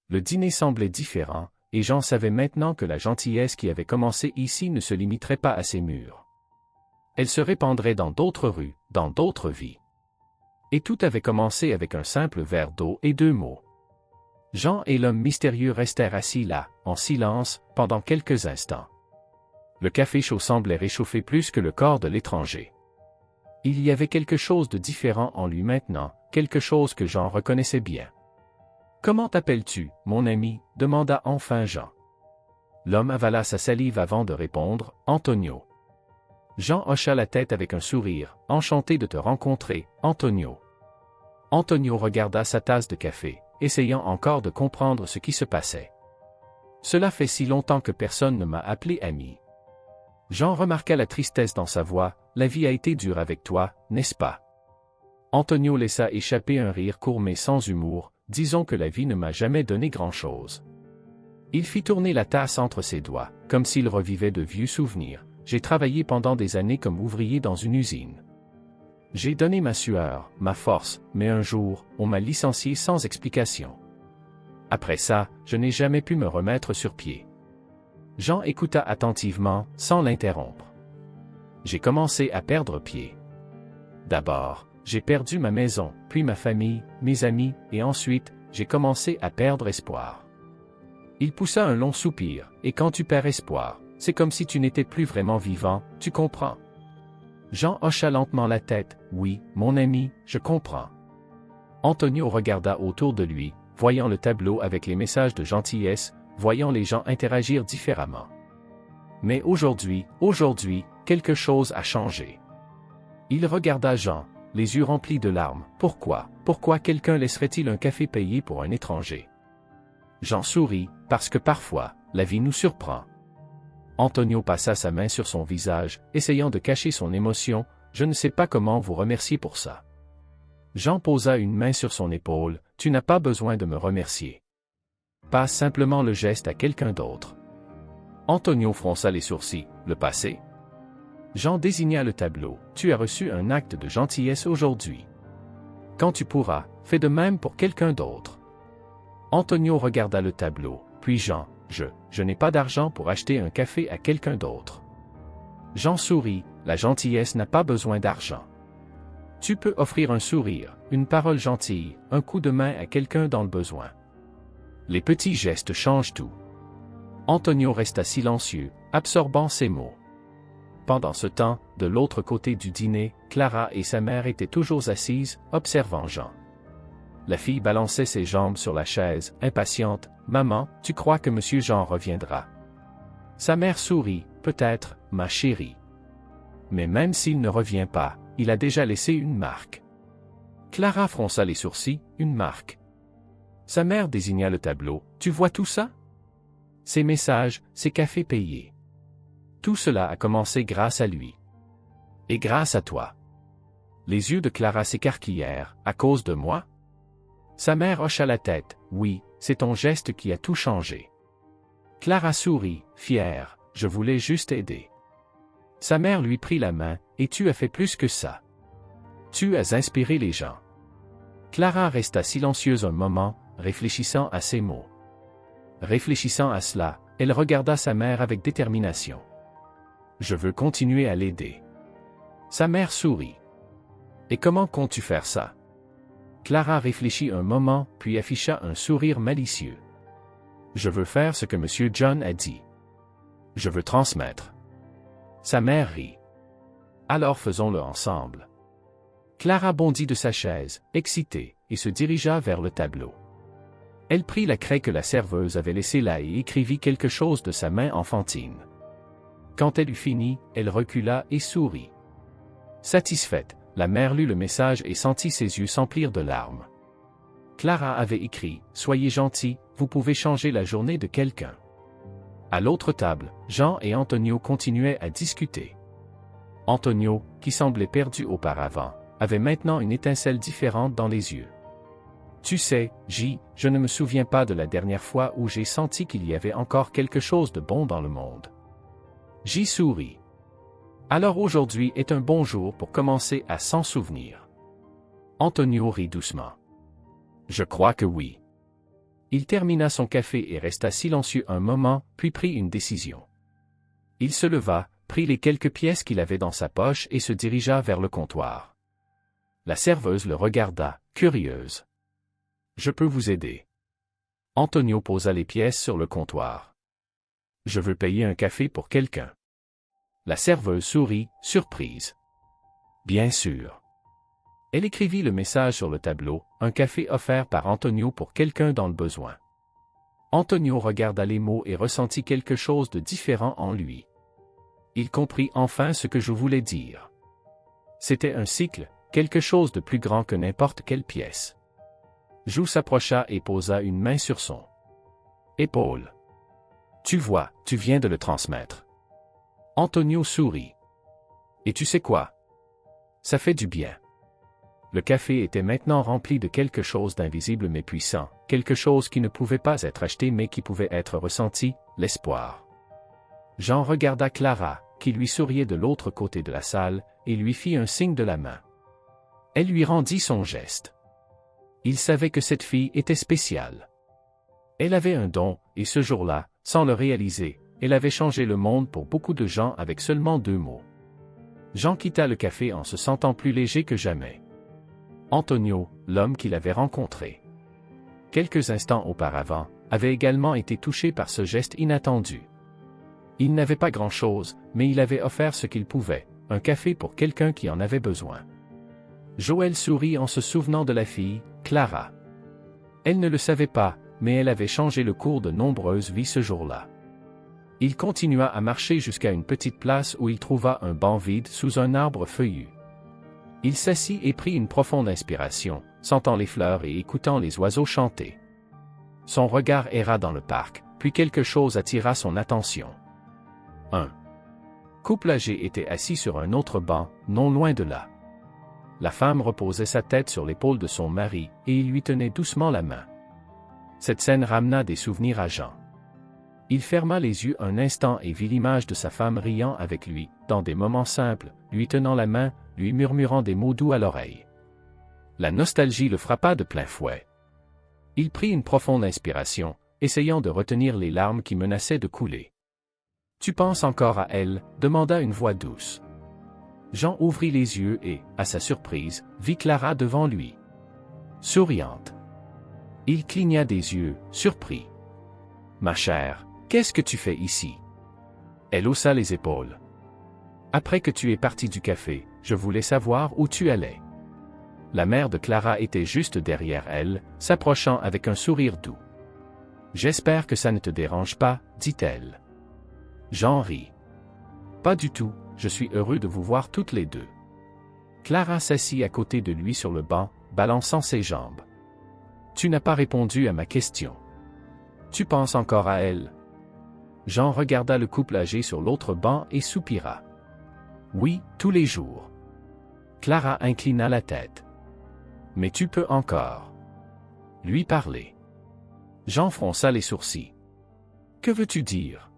Le dîner semblait différent, et Jean savait maintenant que la gentillesse qui avait commencé ici ne se limiterait pas à ses murs. Elle se répandrait dans d'autres rues, dans d'autres vies. Et tout avait commencé avec un simple verre d'eau et 2 mots. Jean et l'homme mystérieux restèrent assis là, en silence, pendant quelques instants. Le café chaud semblait réchauffer plus que le corps de l'étranger. Il y avait quelque chose de différent en lui maintenant, quelque chose que Jean reconnaissait bien. « Comment t'appelles-tu, mon ami » demanda enfin Jean. L'homme avala sa salive avant de répondre « Antonio. » Jean hocha la tête avec un sourire. « Enchanté de te rencontrer, Antonio. » Antonio regarda sa tasse de café, essayant encore de comprendre ce qui se passait. « Cela fait si longtemps que personne ne m'a appelé ami. » Jean remarqua la tristesse dans sa voix. « La vie a été dure avec toi, n'est-ce pas ?» Antonio laissa échapper un rire court mais sans humour. « Disons que la vie ne m'a jamais donné grand-chose. » Il fit tourner la tasse entre ses doigts, comme s'il revivait de vieux souvenirs. « J'ai travaillé pendant des années comme ouvrier dans une usine. J'ai donné ma sueur, ma force, mais un jour, on m'a licencié sans explication. Après ça, je n'ai jamais pu me remettre sur pied. » Jean écouta attentivement, sans l'interrompre. « J'ai commencé à perdre pied. D'abord, j'ai perdu ma maison, puis ma famille, mes amis, et ensuite, j'ai commencé à perdre espoir. » Il poussa un long soupir, « Et quand tu perds espoir, c'est comme si tu n'étais plus vraiment vivant, tu comprends? » Jean hocha lentement la tête. « Oui, mon ami, je comprends. » Antonio regarda autour de lui, voyant le tableau avec les messages de gentillesse, voyant les gens interagir différemment. Mais aujourd'hui, quelque chose a changé. Il regarda Jean, les yeux remplis de larmes. « Pourquoi quelqu'un laisserait-il un café payé pour un étranger? » Jean sourit, « Parce que parfois, la vie nous surprend. » Antonio passa sa main sur son visage, essayant de cacher son émotion. « Je ne sais pas comment vous remercier pour ça. » Jean posa une main sur son épaule. « Tu n'as pas besoin de me remercier. Passe simplement le geste à quelqu'un d'autre. » Antonio fronça les sourcils. « Le passé? » Jean désigna le tableau. « Tu as reçu un acte de gentillesse aujourd'hui. Quand tu pourras, fais de même pour quelqu'un d'autre. » Antonio regarda le tableau, puis Jean. « Je n'ai pas d'argent pour acheter un café à quelqu'un d'autre. » Jean sourit. « La gentillesse n'a pas besoin d'argent. Tu peux offrir un sourire, une parole gentille, un coup de main à quelqu'un dans le besoin. » Les petits gestes changent tout. Antonio resta silencieux, absorbant ces mots. Pendant ce temps, de l'autre côté du dîner, Clara et sa mère étaient toujours assises, observant Jean. La fille balançait ses jambes sur la chaise, impatiente. « Maman, tu crois que Monsieur Jean reviendra ?» Sa mère sourit. « Peut-être, ma chérie. Mais même s'il ne revient pas, il a déjà laissé une marque. » Clara fronça les sourcils. « Une marque. » Sa mère désigna le tableau. « Tu vois tout ça? Ces messages, ces cafés payés. Tout cela a commencé grâce à lui. Et grâce à toi. » Les yeux de Clara s'écarquillèrent. « À cause de moi? » Sa mère hocha la tête. « Oui, c'est ton geste qui a tout changé. » Clara sourit, fière. « Je voulais juste aider. » Sa mère lui prit la main. « Et tu as fait plus que ça. Tu as inspiré les gens. » Clara resta silencieuse un moment, réfléchissant à ces mots. Réfléchissant à cela, elle regarda sa mère avec détermination. « Je veux continuer à l'aider. » Sa mère sourit. « Et comment comptes-tu faire ça? » Clara réfléchit un moment, puis afficha un sourire malicieux. « Je veux faire ce que Monsieur John a dit. Je veux transmettre. » Sa mère rit. « Alors faisons-le ensemble. » Clara bondit de sa chaise, excitée, et se dirigea vers le tableau. Elle prit la craie que la serveuse avait laissée là et écrivit quelque chose de sa main enfantine. Quand elle eut fini, elle recula et sourit. Satisfaite, la mère lut le message et sentit ses yeux s'emplir de larmes. Clara avait écrit « Soyez gentil, vous pouvez changer la journée de quelqu'un. » À l'autre table, Jean et Antonio continuaient à discuter. Antonio, qui semblait perdu auparavant, avait maintenant une étincelle différente dans les yeux. « Tu sais, J, je ne me souviens pas de la dernière fois où j'ai senti qu'il y avait encore quelque chose de bon dans le monde. » J sourit. « Alors aujourd'hui est un bon jour pour commencer à s'en souvenir. » Antonio rit doucement. « Je crois que oui. » Il termina son café et resta silencieux un moment, puis prit une décision. Il se leva, prit les quelques pièces qu'il avait dans sa poche et se dirigea vers le comptoir. La serveuse le regarda, curieuse. « Je peux vous aider. » Antonio posa les pièces sur le comptoir. « Je veux payer un café pour quelqu'un. » La serveuse sourit, surprise. « Bien sûr. » Elle écrivit le message sur le tableau, un café offert par Antonio pour quelqu'un dans le besoin. Antonio regarda les mots et ressentit quelque chose de différent en lui. Il comprit enfin ce que je voulais dire. C'était un cycle, quelque chose de plus grand que n'importe quelle pièce. Jou s'approcha et posa une main sur son épaule. « Tu vois, tu viens de le transmettre. » Antonio sourit. « Et tu sais quoi? Ça fait du bien. » Le café était maintenant rempli de quelque chose d'invisible mais puissant, quelque chose qui ne pouvait pas être acheté mais qui pouvait être ressenti, l'espoir. Jean regarda Clara, qui lui souriait de l'autre côté de la salle, et lui fit un signe de la main. Elle lui rendit son geste. Il savait que cette fille était spéciale. Elle avait un don, et ce jour-là, sans le réaliser, elle avait changé le monde pour beaucoup de gens avec seulement 2 mots. Jean quitta le café en se sentant plus léger que jamais. Antonio, l'homme qu'il avait rencontré quelques instants auparavant, avait également été touché par ce geste inattendu. Il n'avait pas grand-chose, mais il avait offert ce qu'il pouvait, un café pour quelqu'un qui en avait besoin. Joël sourit en se souvenant de la fille, Clara. Elle ne le savait pas, mais elle avait changé le cours de nombreuses vies ce jour-là. Il continua à marcher jusqu'à une petite place où il trouva un banc vide sous un arbre feuillu. Il s'assit et prit une profonde inspiration, sentant les fleurs et écoutant les oiseaux chanter. Son regard erra dans le parc, puis quelque chose attira son attention. Un couple âgé était assis sur un autre banc, non loin de là. La femme reposait sa tête sur l'épaule de son mari, et il lui tenait doucement la main. Cette scène ramena des souvenirs à Jean. Il ferma les yeux un instant et vit l'image de sa femme riant avec lui, dans des moments simples, lui tenant la main, lui murmurant des mots doux à l'oreille. La nostalgie le frappa de plein fouet. Il prit une profonde inspiration, essayant de retenir les larmes qui menaçaient de couler. « Tu penses encore à elle ?» demanda une voix douce. Jean ouvrit les yeux et, à sa surprise, vit Clara devant lui. Souriante. Il cligna des yeux, surpris. « Ma chère, qu'est-ce que tu fais ici ?» Elle haussa les épaules. « Après que tu es parti du café, je voulais savoir où tu allais. » La mère de Clara était juste derrière elle, s'approchant avec un sourire doux. « J'espère que ça ne te dérange pas, dit-elle. » Jean rit. « Pas du tout, je suis heureux de vous voir toutes les deux. » Clara s'assit à côté de lui sur le banc, balançant ses jambes. « Tu n'as pas répondu à ma question. Tu penses encore à elle? » Jean regarda le couple âgé sur l'autre banc et soupira. « Oui, tous les jours. » Clara inclina la tête. « Mais tu peux encore lui parler. » Jean fronça les sourcils. « Que veux-tu dire? »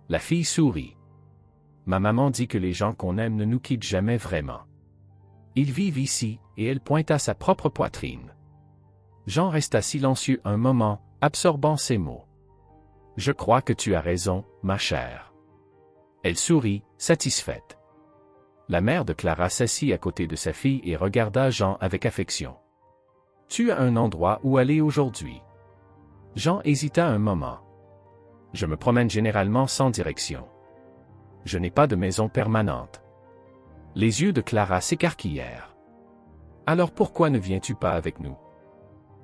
La fille sourit. « Ma maman dit que les gens qu'on aime ne nous quittent jamais vraiment. Ils vivent ici, et elle pointa sa propre poitrine. » Jean resta silencieux un moment, absorbant ces mots. « Je crois que tu as raison, ma chère. » Elle sourit, satisfaite. La mère de Clara s'assit à côté de sa fille et regarda Jean avec affection. « Tu as un endroit où aller aujourd'hui? » Jean hésita un moment. « Je me promène généralement sans direction. Je n'ai pas de maison permanente. » Les yeux de Clara s'écarquillèrent. « Alors pourquoi ne viens-tu pas avec nous? »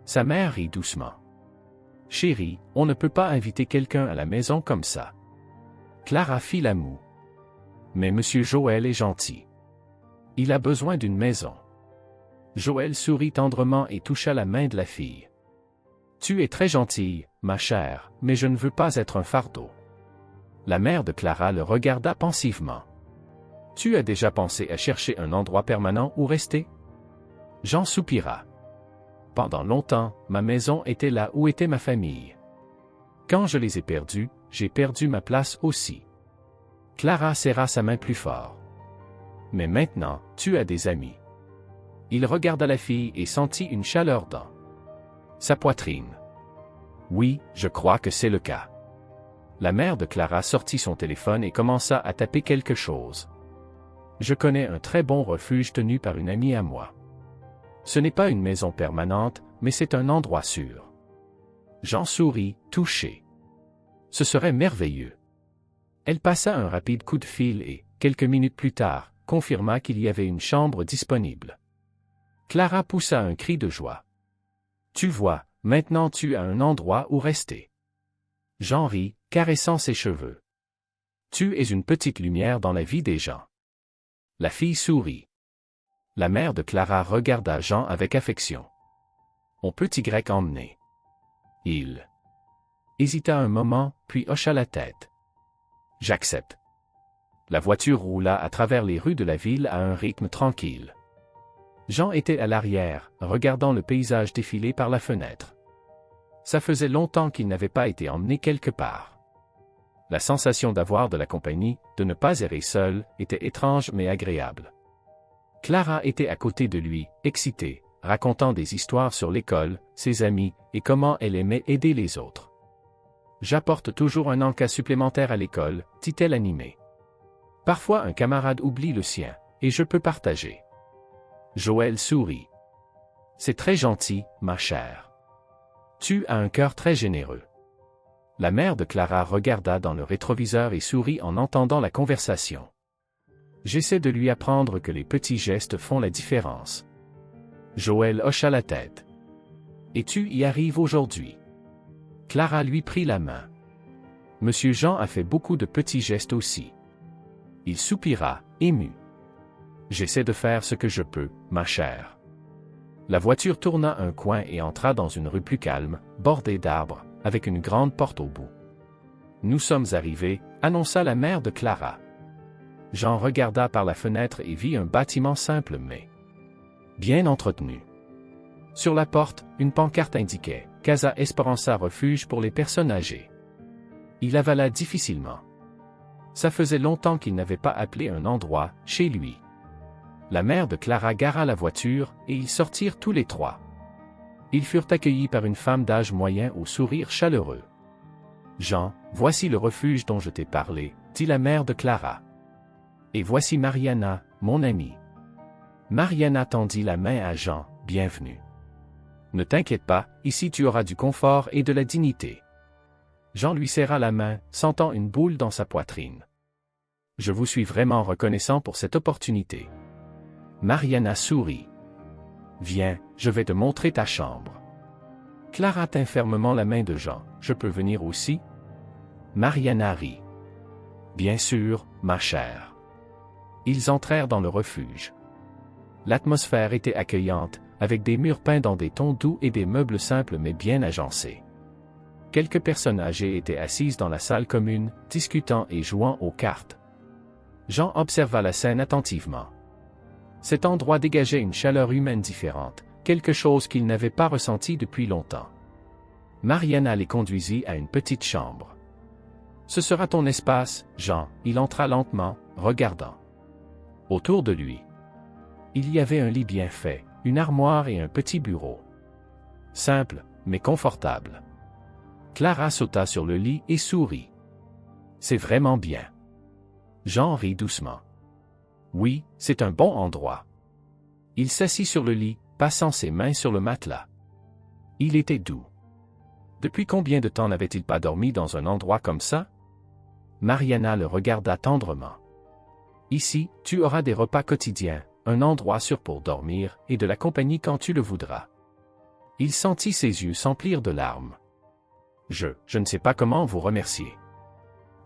Sa mère rit doucement. « Chérie, on ne peut pas inviter quelqu'un à la maison comme ça. » Clara fit la moue. « Mais Monsieur Joël est gentil. Il a besoin d'une maison. » Joël sourit tendrement et toucha la main de la fille. « Tu es très gentille, ma chère, mais je ne veux pas être un fardeau. » La mère de Clara le regarda pensivement. « Tu as déjà pensé à chercher un endroit permanent où rester? » Jean soupira. « Pendant longtemps, ma maison était là où était ma famille. Quand je les ai perdus, j'ai perdu ma place aussi. » Clara serra sa main plus fort. « Mais maintenant, tu as des amis. » Il regarda la fille et sentit une chaleur dans sa poitrine. « Oui, je crois que c'est le cas. » La mère de Clara sortit son téléphone et commença à taper quelque chose. « Je connais un très bon refuge tenu par une amie à moi. Ce n'est pas une maison permanente, mais c'est un endroit sûr. » Jean sourit, touché. « Ce serait merveilleux. » Elle passa un rapide coup de fil et, quelques minutes plus tard, confirma qu'il y avait une chambre disponible. Clara poussa un cri de joie. « Tu vois, maintenant tu as un endroit où rester. » Jean rit, caressant ses cheveux. « Tu es une petite lumière dans la vie des gens. » La fille sourit. La mère de Clara regarda Jean avec affection. « On peut Y emmener. » Il hésita un moment, puis hocha la tête. « J'accepte. » La voiture roula à travers les rues de la ville à un rythme tranquille. Jean était à l'arrière, regardant le paysage défiler par la fenêtre. Ça faisait longtemps qu'il n'avait pas été emmené quelque part. La sensation d'avoir de la compagnie, de ne pas errer seul, était étrange mais agréable. Clara était à côté de lui, excitée, racontant des histoires sur l'école, ses amis, et comment elle aimait aider les autres. « J'apporte toujours un encas supplémentaire à l'école, dit-elle animée. Parfois un camarade oublie le sien, et je peux partager. » Joël sourit. « C'est très gentil, ma chère. Tu as un cœur très généreux. » La mère de Clara regarda dans le rétroviseur et sourit en entendant la conversation. « J'essaie de lui apprendre que les petits gestes font la différence. » Joël hocha la tête. « Et tu y arrives aujourd'hui. » Clara lui prit la main. « Monsieur Jean a fait beaucoup de petits gestes aussi. » Il soupira, ému. « J'essaie de faire ce que je peux, ma chère. » La voiture tourna un coin et entra dans une rue plus calme, bordée d'arbres, avec une grande porte au bout. « Nous sommes arrivés, » annonça la mère de Clara. Jean regarda par la fenêtre et vit un bâtiment simple mais bien entretenu. Sur la porte, une pancarte indiquait « Casa Esperanza refuge pour les personnes âgées ». Il avala difficilement. Ça faisait longtemps qu'il n'avait pas appelé un endroit « chez lui ». La mère de Clara gara la voiture, et ils sortirent tous les trois. Ils furent accueillis par une femme d'âge moyen au sourire chaleureux. « Jean, voici le refuge dont je t'ai parlé, » dit la mère de Clara. « Et voici Mariana, mon amie. » Mariana tendit la main à Jean, « Bienvenue. » Ne t'inquiète pas, ici tu auras du confort et de la dignité. Jean lui serra la main, sentant une boule dans sa poitrine. Je vous suis vraiment reconnaissant pour cette opportunité. Mariana sourit. Viens, je vais te montrer ta chambre. Clara tint fermement la main de Jean. Je peux venir aussi? Mariana rit. Bien sûr, ma chère. Ils entrèrent dans le refuge. L'atmosphère était accueillante, avec des murs peints dans des tons doux et des meubles simples mais bien agencés. Quelques personnes âgées étaient assises dans la salle commune, discutant et jouant aux cartes. Jean observa la scène attentivement. Cet endroit dégageait une chaleur humaine différente, quelque chose qu'il n'avait pas ressenti depuis longtemps. Mariana les conduisit à une petite chambre. Ce sera ton espace, Jean, il entra lentement, regardant. Autour de lui, il y avait un lit bien fait, une armoire et un petit bureau. Simple, mais confortable. Clara sauta sur le lit et sourit. C'est vraiment bien. Jean rit doucement. Oui, c'est un bon endroit. Il s'assit sur le lit, passant ses mains sur le matelas. Il était doux. Depuis combien de temps n'avait-il pas dormi dans un endroit comme ça? Mariana le regarda tendrement. Ici, tu auras des repas quotidiens, un endroit sûr pour dormir, et de la compagnie quand tu le voudras. Il sentit ses yeux s'emplir de larmes. Je ne sais pas comment vous remercier.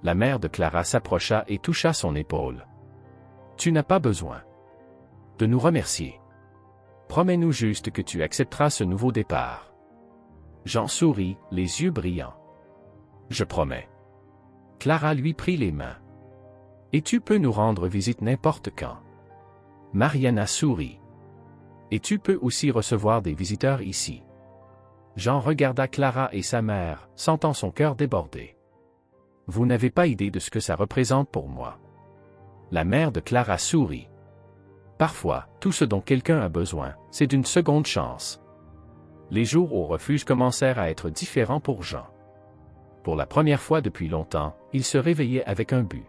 La mère de Clara s'approcha et toucha son épaule. Tu n'as pas besoin de nous remercier. Promets-nous juste que tu accepteras ce nouveau départ. Jean sourit, les yeux brillants. Je promets. Clara lui prit les mains. Et tu peux nous rendre visite n'importe quand. Mariana sourit. Et tu peux aussi recevoir des visiteurs ici. Jean regarda Clara et sa mère, sentant son cœur déborder. Vous n'avez pas idée de ce que ça représente pour moi. La mère de Clara sourit. Parfois, tout ce dont quelqu'un a besoin, c'est d'une seconde chance. Les jours au refuge commencèrent à être différents pour Jean. Pour la première fois depuis longtemps, il se réveillait avec un but.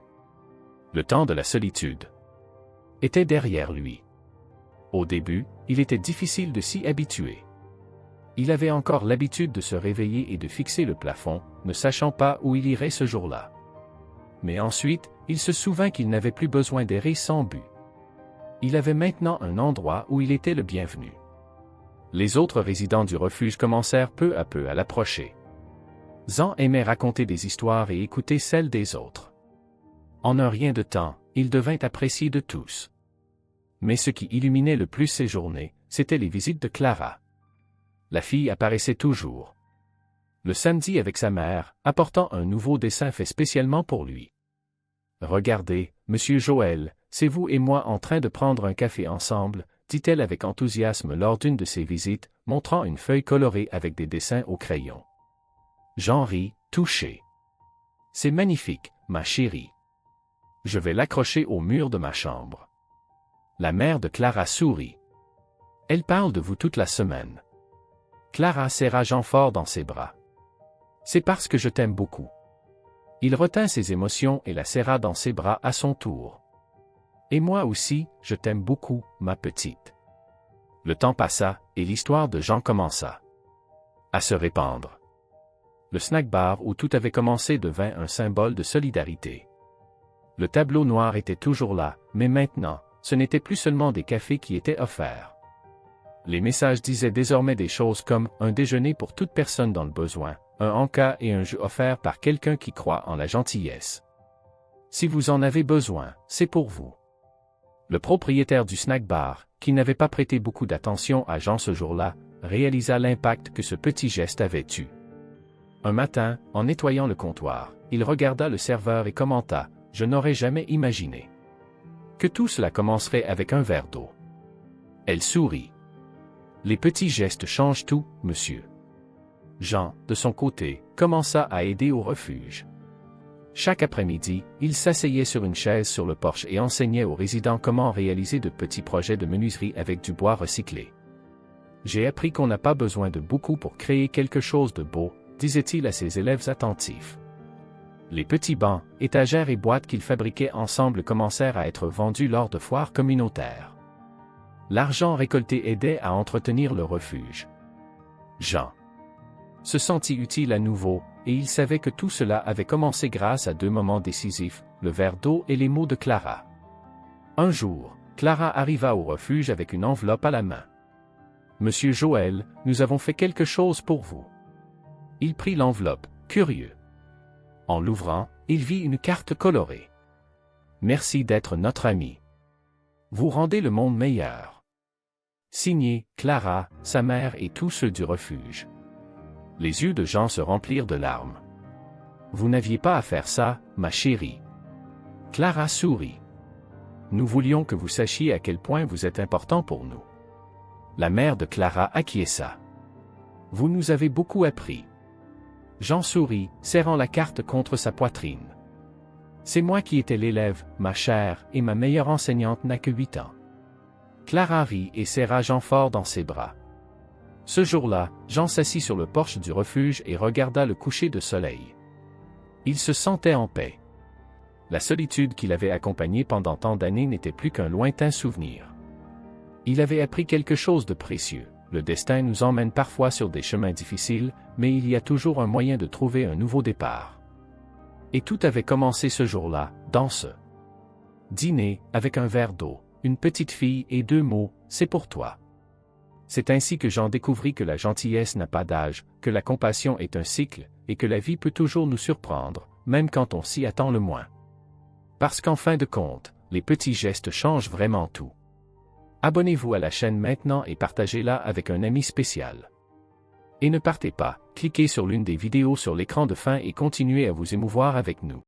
Le temps de la solitude était derrière lui. Au début, il était difficile de s'y habituer. Il avait encore l'habitude de se réveiller et de fixer le plafond, ne sachant pas où il irait ce jour-là. Mais ensuite, il se souvint qu'il n'avait plus besoin d'errer sans but. Il avait maintenant un endroit où il était le bienvenu. Les autres résidents du refuge commencèrent peu à peu à l'approcher. Jean aimait raconter des histoires et écouter celles des autres. En un rien de temps, il devint apprécié de tous. Mais ce qui illuminait le plus ses journées, c'étaient les visites de Clara. La fille apparaissait toujours. Le samedi avec sa mère, apportant un nouveau dessin fait spécialement pour lui. « Regardez, Monsieur Joël, c'est vous et moi en train de prendre un café ensemble, » dit-elle avec enthousiasme lors d'une de ses visites, montrant une feuille colorée avec des dessins au crayon. Jean rit, touché. « C'est magnifique, ma chérie. Je vais l'accrocher au mur de ma chambre. » La mère de Clara sourit. « Elle parle de vous toute la semaine. » Clara serra Jean fort dans ses bras. « C'est parce que je t'aime beaucoup. » Il retint ses émotions et la serra dans ses bras à son tour. « Et moi aussi, je t'aime beaucoup, ma petite. » Le temps passa, et l'histoire de Jean commença à se répandre. Le snack bar où tout avait commencé devint un symbole de solidarité. Le tableau noir était toujours là, mais maintenant, ce n'était plus seulement des cafés qui étaient offerts. Les messages disaient désormais des choses comme « un déjeuner pour toute personne dans le besoin », un encas et un jeu offert par quelqu'un qui croit en la gentillesse. Si vous en avez besoin, c'est pour vous. Le propriétaire du snack bar, qui n'avait pas prêté beaucoup d'attention à Jean ce jour-là, réalisa l'impact que ce petit geste avait eu. Un matin, en nettoyant le comptoir, il regarda le serveur et commenta « Je n'aurais jamais imaginé que tout cela commencerait avec un verre d'eau. » Elle sourit. « Les petits gestes changent tout, monsieur. » Jean, de son côté, commença à aider au refuge. Chaque après-midi, il s'asseyait sur une chaise sur le porche et enseignait aux résidents comment réaliser de petits projets de menuiserie avec du bois recyclé. « J'ai appris qu'on n'a pas besoin de beaucoup pour créer quelque chose de beau, » disait-il à ses élèves attentifs. Les petits bancs, étagères et boîtes qu'ils fabriquaient ensemble commencèrent à être vendus lors de foires communautaires. L'argent récolté aidait à entretenir le refuge. Jean se sentit utile à nouveau, et il savait que tout cela avait commencé grâce à 2 moments décisifs, le verre d'eau et les mots de Clara. Un jour, Clara arriva au refuge avec une enveloppe à la main. « Monsieur Joël, nous avons fait quelque chose pour vous. » Il prit l'enveloppe, curieux. En l'ouvrant, il vit une carte colorée. « Merci d'être notre ami. Vous rendez le monde meilleur. » Signé, Clara, sa mère et tous ceux du refuge. Les yeux de Jean se remplirent de larmes. « Vous n'aviez pas à faire ça, ma chérie. » Clara sourit. « Nous voulions que vous sachiez à quel point vous êtes important pour nous. » La mère de Clara acquiesça. « Vous nous avez beaucoup appris. » Jean sourit, serrant la carte contre sa poitrine. « C'est moi qui étais l'élève, ma chère, et ma meilleure enseignante n'a que 8 ans. » Clara rit et serra Jean fort dans ses bras. Ce jour-là, Jean s'assit sur le porche du refuge et regarda le coucher de soleil. Il se sentait en paix. La solitude qui l'avait accompagné pendant tant d'années n'était plus qu'un lointain souvenir. Il avait appris quelque chose de précieux. Le destin nous emmène parfois sur des chemins difficiles, mais il y a toujours un moyen de trouver un nouveau départ. Et tout avait commencé ce jour-là, dans ce dîner, avec un verre d'eau, une petite fille et 2 mots, « c'est pour toi ». C'est ainsi que Jean découvrit que la gentillesse n'a pas d'âge, que la compassion est un cycle, et que la vie peut toujours nous surprendre, même quand on s'y attend le moins. Parce qu'en fin de compte, les petits gestes changent vraiment tout. Abonnez-vous à la chaîne maintenant et partagez-la avec un ami spécial. Et ne partez pas, cliquez sur l'une des vidéos sur l'écran de fin et continuez à vous émouvoir avec nous.